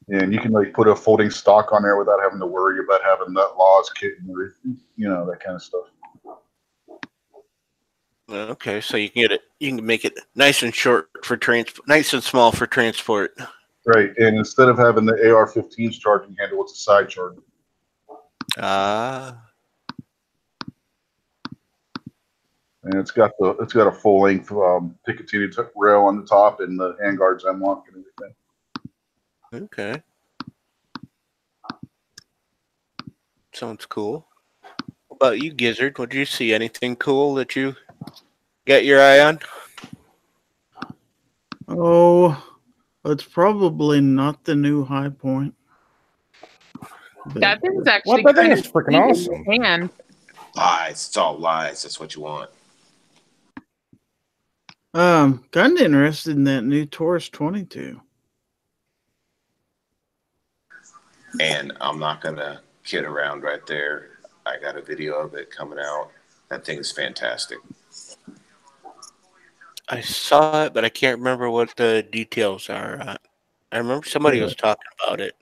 And you can like put a folding stock on there without having to worry about having that Laws kit and everything, that kind of stuff. Okay, so you can make it nice and short for transport, nice and small for transport. Right, and instead of having the AR-15's charging handle, it's a side charger. And it's got a full length Picatinny rail on the top and the handguards M-lock and everything. Okay. Sounds cool. What about you, Gizzard? What did you see? Anything cool that you got your eye on? Oh, it's probably not the new high point. That thing's actually That thing kind is of freaking neat in awesome. your hand. Lies. It's all lies. That's what you want. Kind of interested in that new Taurus 22. And I'm not going to kid around right there. I got a video of it coming out. That thing is fantastic. I saw it, but I can't remember what the details are. I remember somebody was talking about it.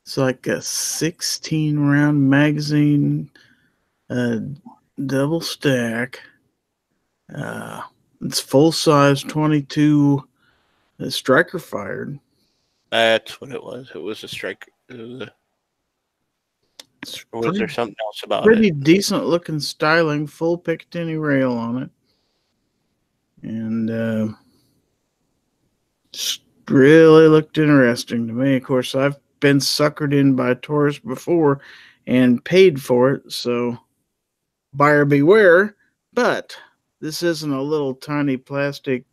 It's like a 16 round magazine, double stack. It's full size 22 striker fired. That's what it was. It was a striker. Or was there something else about pretty it? decent looking styling, full Picatinny rail on it. And just really looked interesting to me. Of course, I've been suckered in by Taurus before and paid for it, so buyer beware. But this isn't a little tiny plastic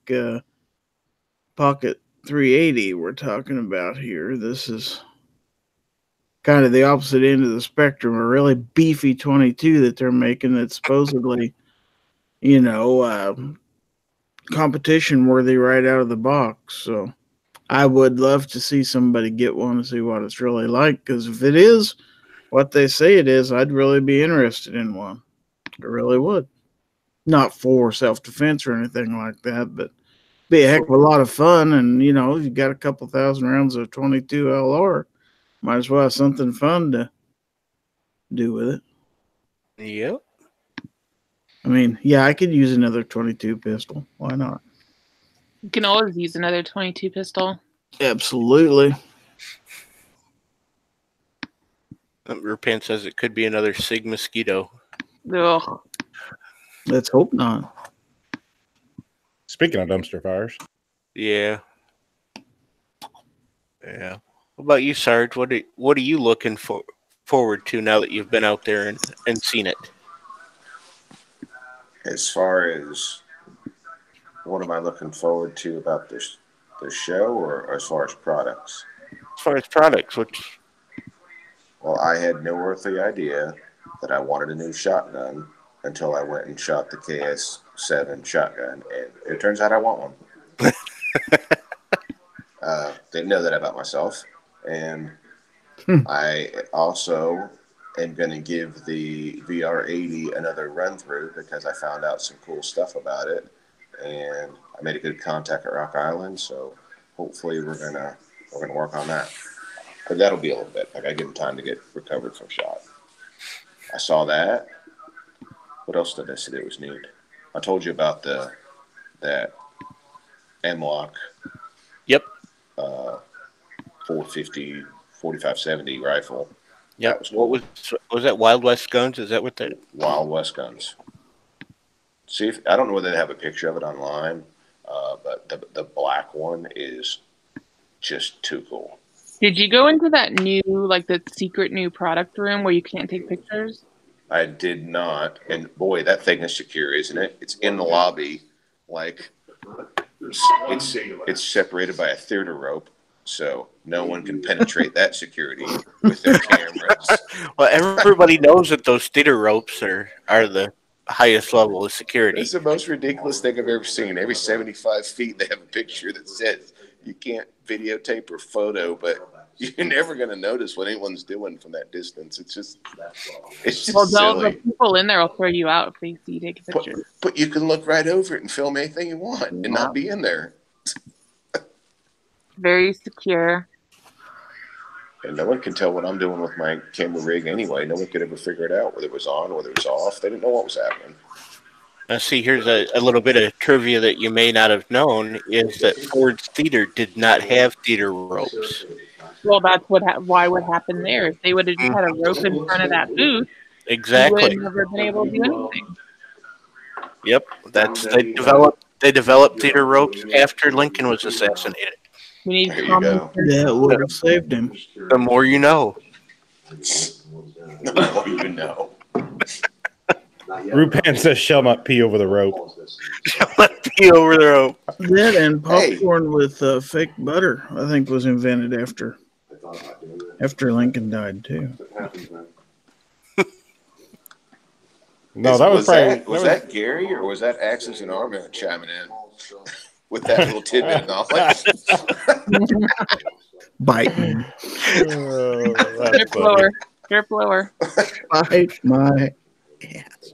pocket 380 we're talking about here. This is kind of the opposite end of the spectrum, a really beefy 22 that they're making that's supposedly, competition worthy right out of the box. So I would love to see somebody get one and see what it's really like, because if it is what they say it is, I'd really be interested in one. I really would. Not for self-defense or anything like that, but be a heck of a lot of fun. And, you've got a couple thousand rounds of 22 LR. Might as well have something fun to do with it. Yep. I mean, yeah, I could use another 22 pistol. Why not? You can always use another 22 pistol. Absolutely. Rupan says it could be another Sig Mosquito. Ugh. Let's hope not. Speaking of dumpster fires. Yeah. Yeah. What about you, Sarge? What are you looking forward to now that you've been out there and seen it? As far as what am I looking forward to about the show, or as far as products? As far as products, Well, I had no earthly idea that I wanted a new shotgun until I went and shot the KS7 shotgun, and it turns out I want one. Didn't know that about myself, and I also am going to give the VR80 another run through because I found out some cool stuff about it, and I made a good contact at Rock Island, so hopefully we're gonna work on that. But that'll be a little bit. I gotta give them time to get recovered from shot. I saw that. What else did I say that was neat? I told you about that M-Lock. Yep. 450, 4570 rifle. Yep. That was cool. What was that? Wild West Guns? Is that what that? Wild West Guns. See, I don't know whether they have a picture of it online, but the black one is just too cool. Did you go into that new, like the secret new product room where you can't take pictures? I did not, and boy, that thing is secure, isn't it? It's in the lobby, like it's separated by a theater rope, so no one can penetrate that security with their cameras. Well, everybody knows that those theater ropes are the highest level of security. It's the most ridiculous thing I've ever seen. Every 75 feet, they have a picture that says you can't videotape or photo, but you're never going to notice what anyone's doing from that distance. It's just Well, silly. the people in there will throw you out if they see you take a picture. But you can look right over it and film anything you want and not be in there. Very secure. And no one can tell what I'm doing with my camera rig anyway. No one could ever figure it out, whether it was on, whether it was off. They didn't know what was happening. Now, see, here's a little bit of trivia that you may not have known, is that Ford's Theater did not have theater ropes. Well, that's why what happened there. If they would have just had a rope in front of that booth, exactly, you would have never been able to do anything. Yep, they developed theater ropes after Lincoln was assassinated. We need that would have saved him. The more you know. The more you know. Rupan says shall not pee over the rope. Shall not pee over the rope. That and popcorn with fake butter, I think, was invented after Lincoln died too. No, that was probably was that Gary or was that Axis and Armament chiming in with that little tidbit of knowledge? Biting. Drip blower. Drip blower. Bite my ass.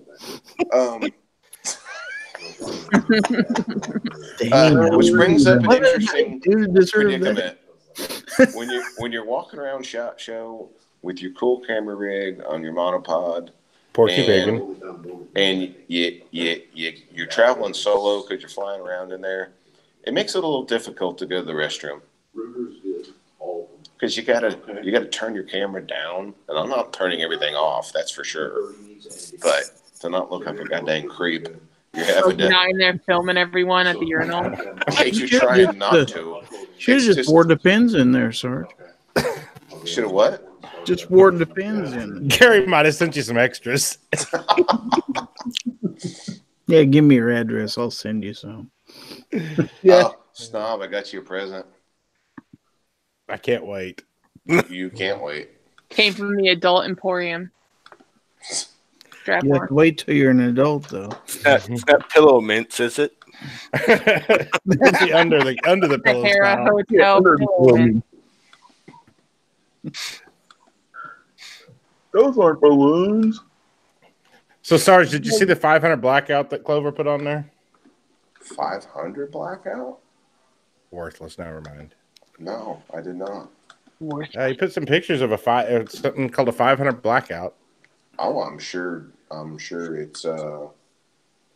Which brings up an interesting predicament. when you're walking around SHOT Show with your cool camera rig on your monopod, Porky Piggin, and you're traveling solo because you're flying around in there, it makes it a little difficult to go to the restroom because you gotta turn your camera down, and I'm not turning everything off, that's for sure, but to not look like a goddamn creep. You're having to. Not in there filming everyone at the urinal. You're trying not to. Should have just wore the pins in there, Sarge. Should have what? Just wore the pins in. Gary might have sent you some extras. Yeah, give me your address. I'll send you some. Yeah. Oh, Snob, I got you a present. I can't wait. You can't wait. Came from the Adult Emporium. You have to wait till you're an adult, though. It's got pillow mints, is it? under the pillow. Sahara Hotel pillow mint. Those aren't balloons. So, Sarge, did you see the 500 blackout that Clover put on there? 500 blackout? Worthless. Never mind. No, I did not. He put some pictures of something called a 500 blackout. Oh, I'm sure it's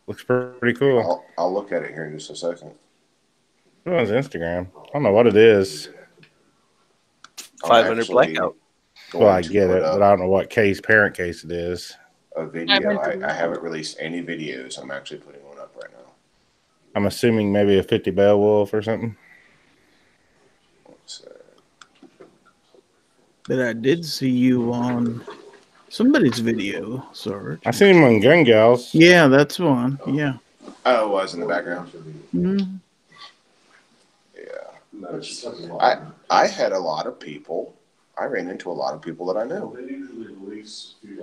looks pretty cool. I'll look at it here in just a second. It's on his Instagram. I don't know what it is. 500 blackout. Well, I get it, but I don't know what parent case it is. A video. I haven't released any videos. I'm actually putting one up right now. I'm assuming maybe a 50 Beowulf or something. But I did see you on somebody's video, Sarge. I seen him on Gun Gals. Yeah, that's one. Yeah. Oh, it was in the background. Mm-hmm. Yeah. I had a lot of people. I ran into a lot of people that I knew.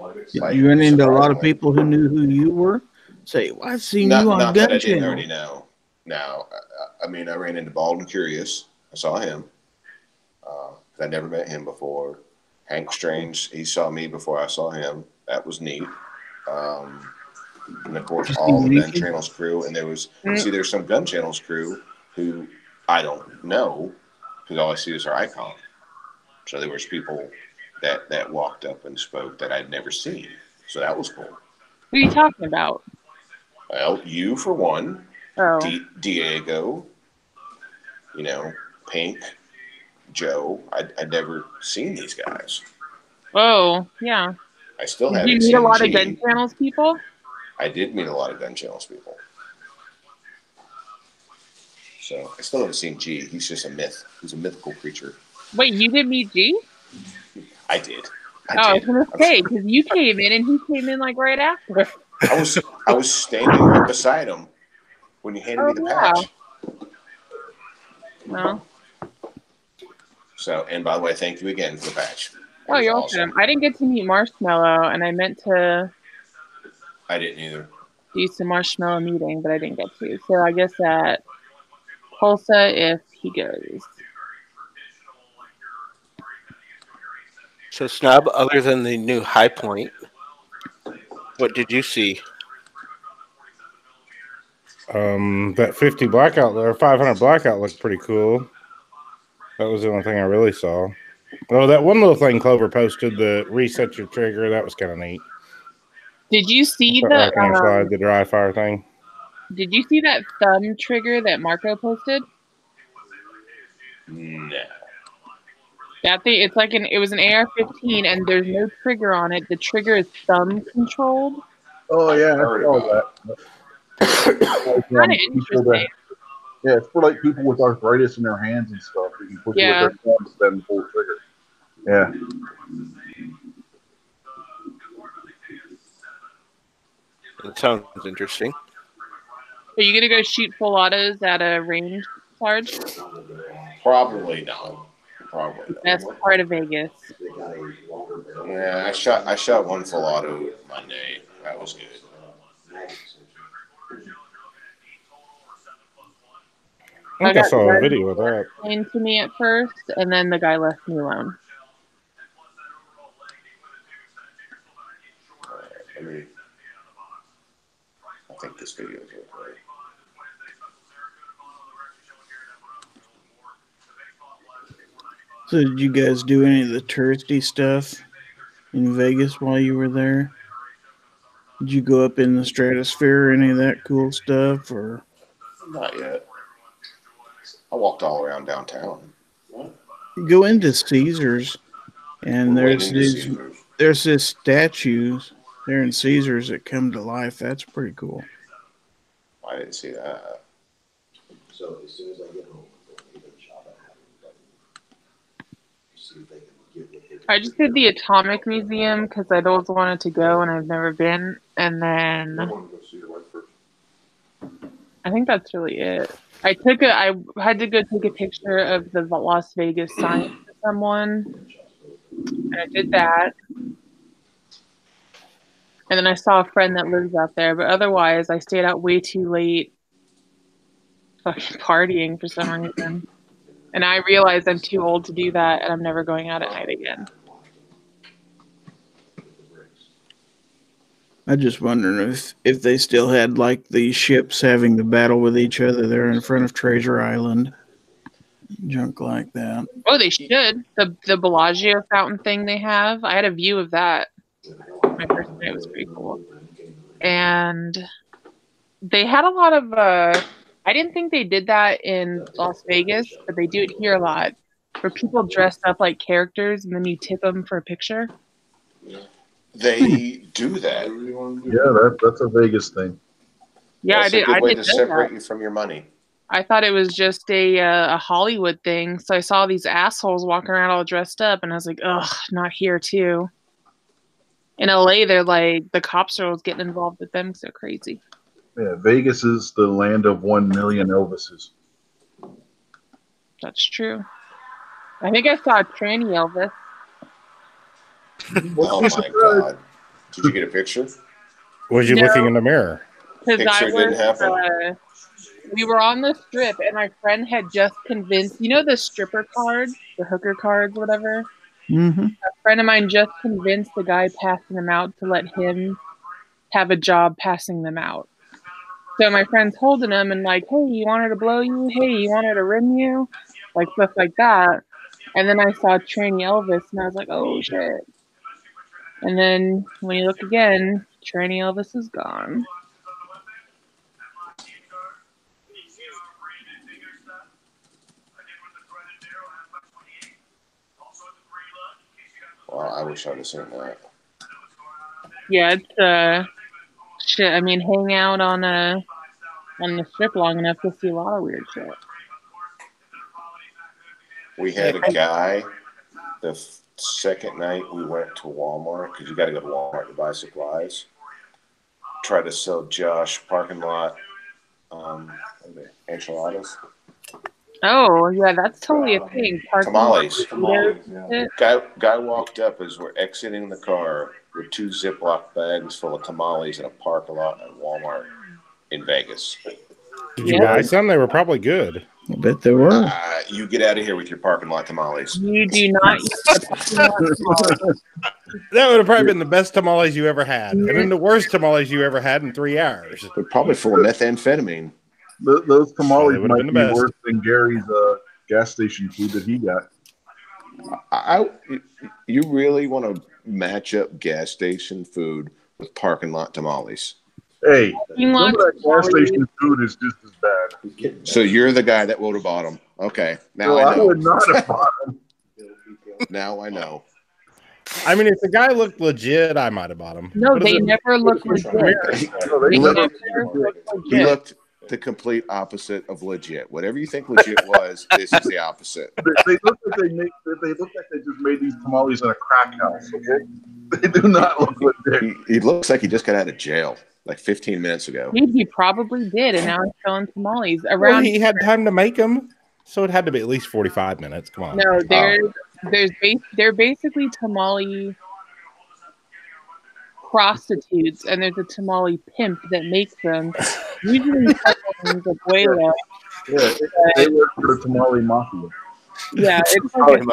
You ran into a lot of people who knew who you were? Say, well, I've seen you on Gun Gun I didn't Channel. already know. Now, I mean, I ran into Bald and Curious. I saw him. I never met him before. Hank Strange, he saw me before I saw him. That was neat. And of course, all the Gun Channel's crew. And there's some Gun Channel's crew who I don't know because all I see is her icon. So there was people that walked up and spoke that I'd never seen. So that was cool. Who are you talking about? Well, you for one. Oh. Diego. you know, Pink, Joe. I'd never seen these guys. Oh, yeah. I still Did you haven't meet a seen lot G. of gun channels people? I did meet a lot of gun channels people. So I still haven't seen G. He's just a myth. He's a mythical creature. Wait, you did meet G? I did. I was gonna say, because you came in and he came in like right after. I was standing right beside him when you handed me the patch. Well. So, and by the way, thank you again for the patch. Oh, you're welcome. I didn't get to meet Marshmallow, and I meant to. I didn't either. Do some Marshmallow meeting, but I didn't get to. So I guess at Tulsa if he goes. So, Snub, other than the new High Point, what did you see? That 50 blackout or 500 blackout looked pretty cool. That was the only thing I really saw. Oh, that one little thing Clover posted, the reset your trigger, that was kind of neat. Did you see the dry fire thing? Did you see that thumb trigger that Marco posted? No. That thing, it's like it was an AR-15 and there's no trigger on it. The trigger is thumb controlled. Oh yeah, I saw that. Kind of interesting. Yeah, it's for like people with arthritis in their hands and stuff. You can push it with their thumbs, then pull the trigger. Yeah. That sounds interesting. Are you gonna go shoot full autos at a range, Sarge? Probably not. Probably not. Best part of Vegas. Yeah, I shot one full auto Monday. That was good. I think I saw a video of that. To me at first, and then the guy left me alone. I think this video is okay. So did you guys do any of the touristy stuff in Vegas while you were there? Did you go up in the stratosphere or any of that cool stuff? Or not yet. I walked all around downtown. Go into Caesars, and there's this statues there in Caesars that come to life. That's pretty cool. I didn't see that. So as soon as I get home, I'm going to shop at see if they can get what they can. I just did the Atomic Museum because I'd always wanted to go and I've never been. And then I think that's really it. I had to go take a picture of the Las Vegas sign for someone. And I did that. And then I saw a friend that lives out there. But otherwise, I stayed out way too late fucking partying for some reason. And I realized I'm too old to do that, and I'm never going out at night again. I just wondering if they still had like these ships having the battle with each other there in front of Treasure Island, junk like that. Oh, they should. The Bellagio fountain thing they have. I had a view of that. My first night was pretty cool, and they had a lot of. I didn't think they did that in Las Vegas, but they do it here a lot, where people dress up like characters and then you tip them for a picture. They do that. Yeah, that's a Vegas thing. Yeah, that's I did. A good way to know separate that. you from your money. I thought it was just a Hollywood thing, so I saw these assholes walking around all dressed up, and I was like, ugh, not here too. In LA, they're like the cops are always getting involved with them, so crazy. Yeah, Vegas is the land of 1 million Elvises. That's true. I think I saw a tranny Elvis. Oh my god! Did you get a picture? Was you looking in the mirror? Picture didn't happen. We were on the strip, and my friend had just convinced the stripper cards, the hooker cards, whatever. Mm-hmm. A friend of mine just convinced the guy passing them out to let him have a job passing them out. So my friend's holding them and like, hey, you want her to blow you? Hey, you want her to rim you? Like stuff like that. And then I saw tranny Elvis, and I was like, oh shit. And then when you look again, tranny Elvis is gone. Well, I wish I'd have seen that. Yeah, it's shit. I mean, hang out on the strip long enough to see a lot of weird shit. We had a guy the second night we went to Walmart, because you got to go to Walmart to buy supplies. Try to sell Josh parking lot enchiladas. Oh, yeah, that's totally a thing. Tamales. Yeah. Guy walked up as we're exiting the car with 2 Ziploc bags full of tamales in a parking lot at Walmart in Vegas. Did you buy some? They were probably good. I bet they were. You get out of here with your parking lot tamales. You do not eat the parking lot tamales. That would have probably been the best tamales you ever had, and then the worst tamales you ever had in 3 hours. They're probably full of methamphetamine. Those tamales would have might been the be best. worse than Gary's gas station food that he got. You really want to match up gas station food with parking lot tamales? Hey, some of that gas station food is just as bad. So you're the guy that would have bought them. Okay, now No, I know. I would not have bought them. Now I know. I mean, if the guy looked legit, I might have bought him. No, they never look legit. He looked the complete opposite of legit. Whatever you think legit was, this is the opposite. They look like they look like they just made these tamales in a crack house. Okay? They do not look legit. He looks like he just got out of jail like 15 minutes ago. He probably did, and now he's selling tamales Well, around. he had time to make them, so it had to be at least 45 minutes. Come on. No, they're basically tamale prostitutes, and there's a tamale pimp that makes them. Usually, the abuela. Yeah, they work for the tamale mafia. Yeah, it's like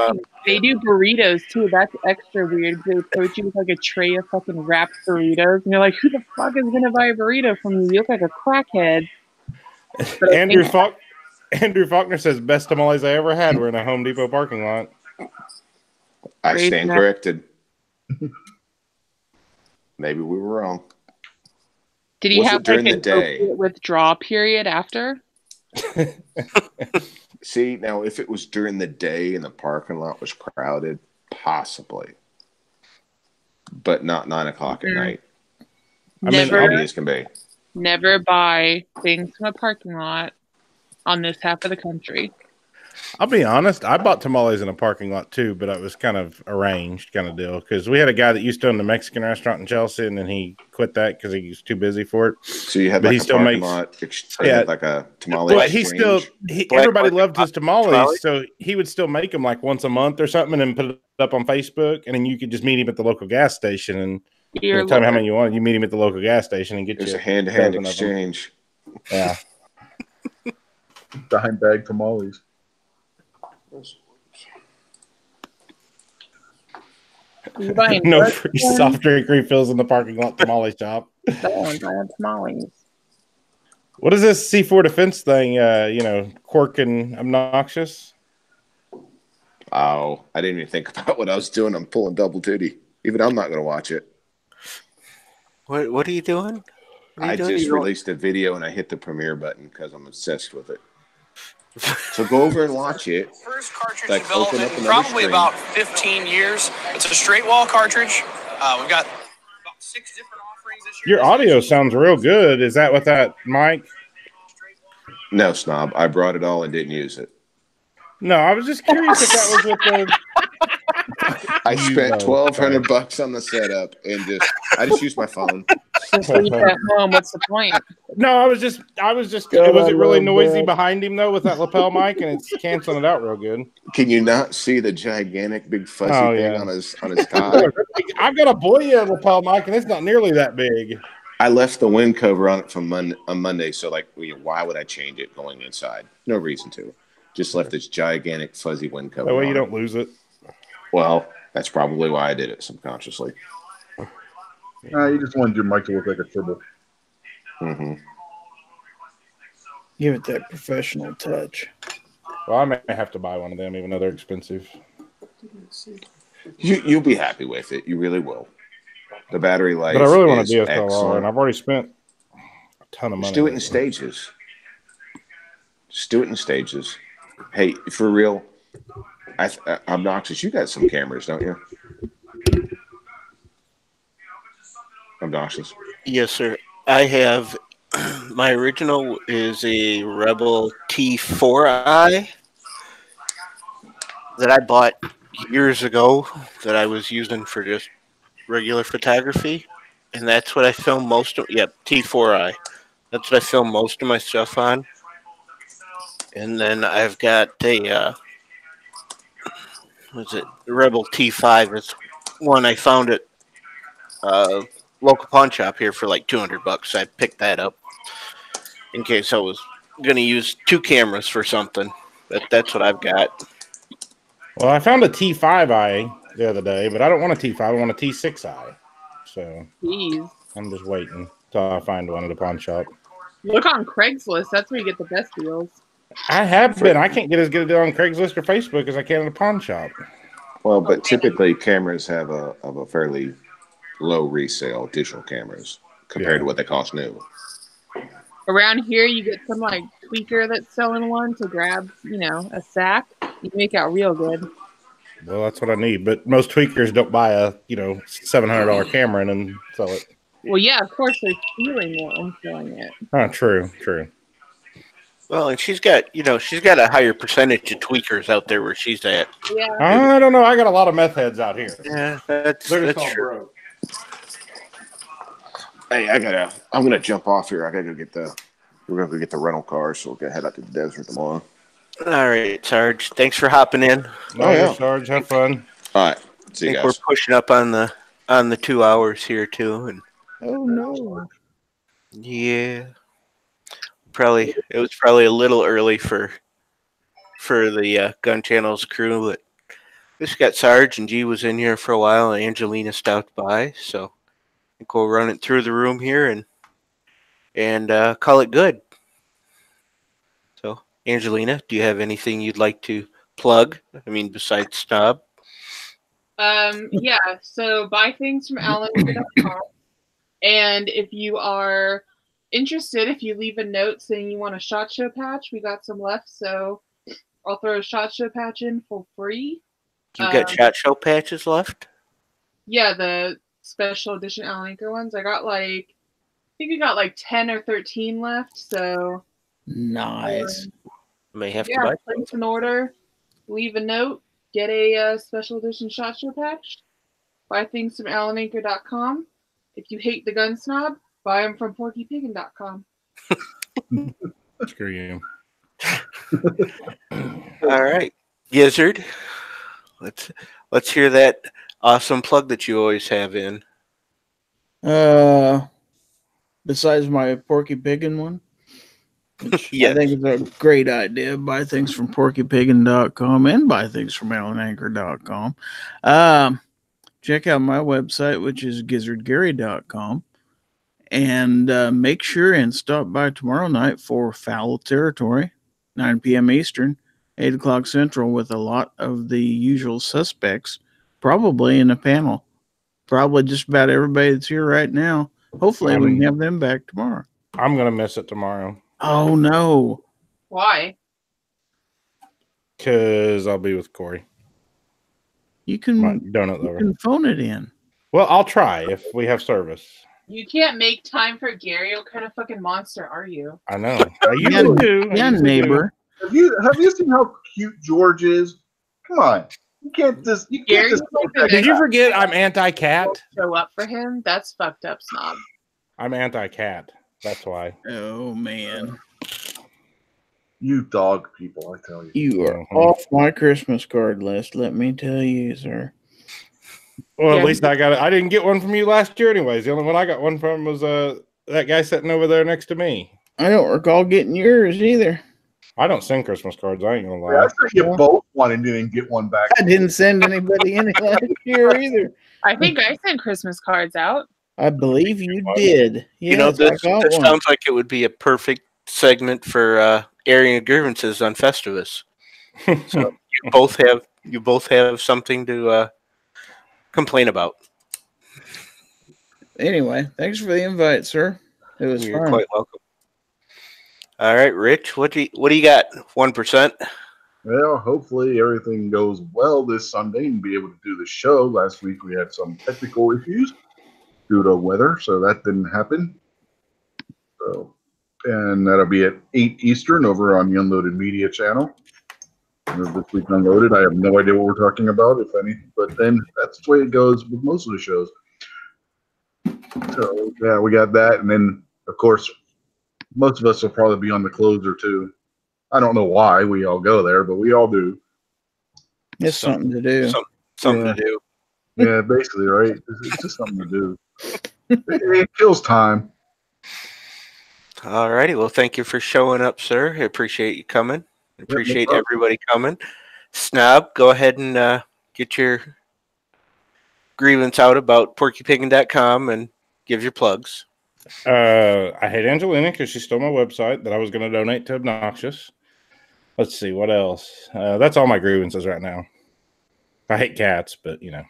they do burritos too. That's extra weird. They approach you with like a tray of fucking wrapped burritos, and you're like, "Who the fuck is gonna buy a burrito from you? You look like a crackhead." Andrew Faulkner says best tamales I ever had were in a Home Depot parking lot. I stand corrected. Maybe we were wrong. Did he have like a withdrawal period after? See, now if it was during the day and the parking lot was crowded, possibly, but not 9 o'clock at night. Obvious can be. Never buy things from a parking lot on this half of the country. I'll be honest, I bought tamales in a parking lot too, but it was kind of arranged kind of deal because we had a guy that used to own the Mexican restaurant in Chelsea, and then he quit that because he was too busy for it. So you had like a parking lot, like a tamale. But everybody loved his tamales, so he would still make them like once a month or something, and then put it up on Facebook, and then you could just meet him at the local gas station and tell him how many you want. You meet him at the local gas station and get a hand-to-hand exchange. Yeah, dime bag tamales. No free soft drink refills in the parking lot tamale shop. Tamales. What is this C4 defense thing? Quirk and obnoxious. Oh, I didn't even think about what I was doing. I'm pulling double duty. Even I'm not going to watch it. What are you doing? I just released a video and I hit the premiere button because I'm obsessed with it. So go over and watch it. First cartridge development in probably about 15 years. It's a straight wall cartridge. We've got about 6 different offerings this year. Your audio sounds real good. Is that with that mic? No, Snob. I brought it all and didn't use it. No, I was just curious if that was with the. I spent $1,200 on the setup and I just used my phone. Just leave it at home. What's the point? No, I was just. Was it really noisy behind him though with that lapel mic, and it's canceling it out real good? Can you not see the gigantic big fuzzy thing on his tie? I've got a Boya lapel mic, and it's not nearly that big. I left the wind cover on it on Monday, so why would I change it going inside? No reason to. Just left this gigantic fuzzy wind cover. That way you don't lose it. Well, that's probably why I did it subconsciously. You just wanted your mic to look like a turbo. Mm-hmm. Give it that professional touch. Well, I may have to buy one of them, even though they're expensive. You'll be happy with it. You really will. The battery life. But I really want a DSLR, and I've already spent a ton of money. Just do it in stages. Just do it in stages. Hey, for real, obnoxious. You got some cameras, don't you? Obnoxious. Yes, sir. I have my original is a Rebel T4i that I bought years ago that I was using for just regular photography, and that's what I film most of. Yep, T4i. That's what I film most of my stuff on. And then I've got a what's it? Rebel T5 is one I found at local pawn shop here for like $200. I picked that up in case I was going to use two cameras for something. That's what I've got. Well, I found a T5i the other day, but I don't want a T5. I want a T6i. So Jeez. I'm just waiting till I find one at a pawn shop. Look on Craigslist. That's where you get the best deals. I have been. I can't get as good a deal on Craigslist or Facebook as I can at a pawn shop. Well, but typically cameras have a fairly low resale, digital cameras, compared to what they cost new. Around here, you get some like tweaker that's selling one to grab, a sack. You make out real good. Well, that's what I need. But most tweakers don't buy a, $700 camera and then sell it. Well, yeah, of course they're stealing it and selling it. Oh, true. Well, and she's got a higher percentage of tweakers out there where she's at. Yeah. I don't know. I got a lot of meth heads out here. Yeah, that's true. Broke. Hey, I'm gonna jump off here. We're gonna go get the rental car, so we're gonna head out to the desert tomorrow. All right, Sarge. Thanks for hopping in. Sarge, have fun. All right, see you guys. We're pushing up on the 2 hours here too, and Oh no. yeah, it was probably a little early for the Gun Channel's crew, but just got Sarge and G was in here for a while, and Angelina stopped by, so I think we'll run it through the room here and call it good. So, Angelina, do you have anything you'd like to plug? I mean, besides Snob? Yeah, so buy things from allen.com. And if you are interested, if you leave a note saying you want a SHOT Show patch, we got some left, so I'll throw a SHOT Show patch in for free. You got SHOT Show patches left? Yeah, the special edition Allen Anchor ones. I think we got 10 or 13 left, so nice. May have to buy place an order, leave a note, get a special edition SHOT Show patch. Buy things from allenanchor.com. If you hate the gun snob, buy them from porkypiggin.com. Screw you. All right, Gizzard. Let's hear that awesome plug that you always have in. Besides my Porky Piggin one, which yes. I think is a great idea. Buy things from porkypiggin.com and buy things from allenanchor.com. Check out my website, which is gizzardgary.com. And make sure and stop by tomorrow night for Foul Territory, 9 p.m. Eastern, 8 o'clock Central, with a lot of the usual suspects, probably in a panel. Probably just about everybody that's here right now. Hopefully we can have them back tomorrow. I'm going to miss it tomorrow. Oh, no. Why? Because I'll be with Corey. You can, my donut lover. You can phone it in. Well, I'll try if we have service. You can't make time for Gary. What kind of fucking monster are you? I know. You do. Yeah, neighbor. Have you seen how cute George is? Come on. You can't just. Did you forget I'm anti-cat? Show up for him? That's fucked up, snob. I'm anti-cat. That's why. Oh, man. You dog people, I tell you. You are off my Christmas card list, let me tell you, sir. Well, at least I got it. I didn't get one from you last year anyways. The only one I got one from was that guy sitting over there next to me. I don't recall getting yours either. I don't send Christmas cards. I ain't gonna lie. Yeah, I sent you both one and didn't get one back. I didn't send anybody any last year either. I think I sent Christmas cards out. I believe you did. Yes, this sounds like it would be a perfect segment for airing grievances on Festivus. So you both have something to complain about. Anyway, thanks for the invite, sir. It was You're fun. quite welcome. All right, Rich, what do you got? 1%? Well, hopefully everything goes well this Sunday and be able to do the show. Last week we had some technical issues due to weather, so that didn't happen. So, and that'll be at 8 Eastern over on the Unloaded Media channel. This week Unloaded, I have no idea what we're talking about, if any, but then that's the way it goes with most of the shows. So, yeah, we got that. And then, of course, most of us will probably be on the closer too. I don't know why we all go there, but we all do. It's something to do. Something to do. Yeah, basically, right? It's just something to do. It kills time. All righty. Well, thank you for showing up, sir. I appreciate you coming. I appreciate everybody coming. Snob, go ahead and get your grievance out about porkypigin.com and give your plugs. I hate Angelina because she stole my website that I was going to donate to Obnoxious. Let's see, what else? That's all my grievances right now. I hate cats, but, you know.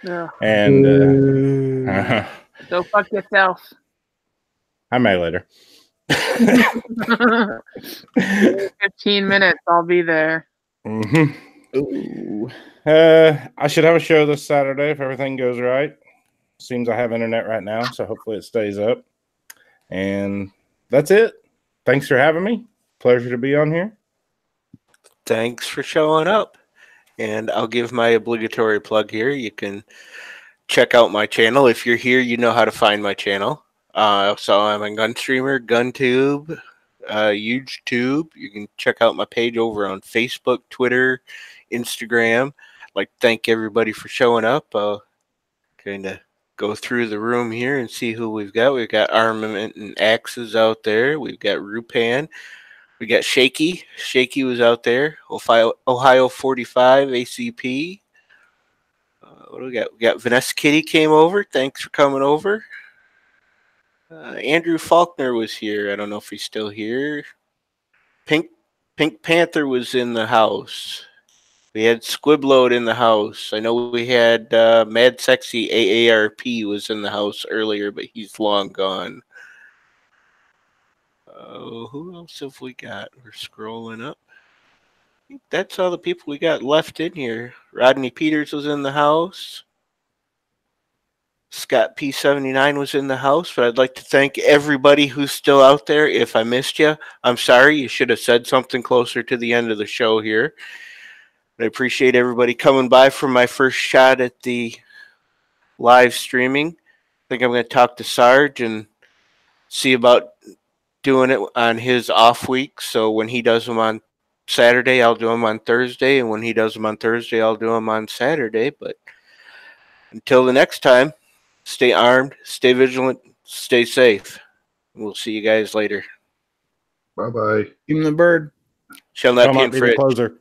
Yeah. And Go fuck yourself. I may later. 15 minutes, I'll be there. Mm-hmm. Ooh. I should have a show this Saturday if everything goes right. Seems I have internet right now, so hopefully it stays up. And that's it. Thanks for having me. Pleasure to be on here. Thanks for showing up. And I'll give my obligatory plug here. You can check out my channel. If you're here, you know how to find my channel. So I'm a gun streamer, GunTube, YouTube. You can check out my page over on Facebook, Twitter, Instagram. I'd like to thank everybody for showing up. Kind of go through the room here and see who we've got. We've got Armament and Axes out there. We've got Rupan. We got Shaky. Shaky was out there. Ohio 45 ACP. What do we got? We got Vanessa Kitty came over. Thanks for coming over. Andrew Faulkner was here. I don't know if he's still here. Pink Panther was in the house. We had Squibload in the house. I know we had Mad Sexy AARP was in the house earlier, but he's long gone. Who else have we got? We're scrolling up. I think that's all the people we got left in here. Rodney Peters was in the house. Scott P79 was in the house, but I'd like to thank everybody who's still out there. If I missed you, I'm sorry. You should have said something closer to the end of the show here. I appreciate everybody coming by for my first shot at the live streaming. I think I'm going to talk to Sarge and see about doing it on his off week. So when he does them on Saturday, I'll do them on Thursday. And when he does them on Thursday, I'll do them on Saturday. But until the next time, stay armed, stay vigilant, stay safe. We'll see you guys later. Bye-bye. Give him the bird. Shall not be infringed. Closer.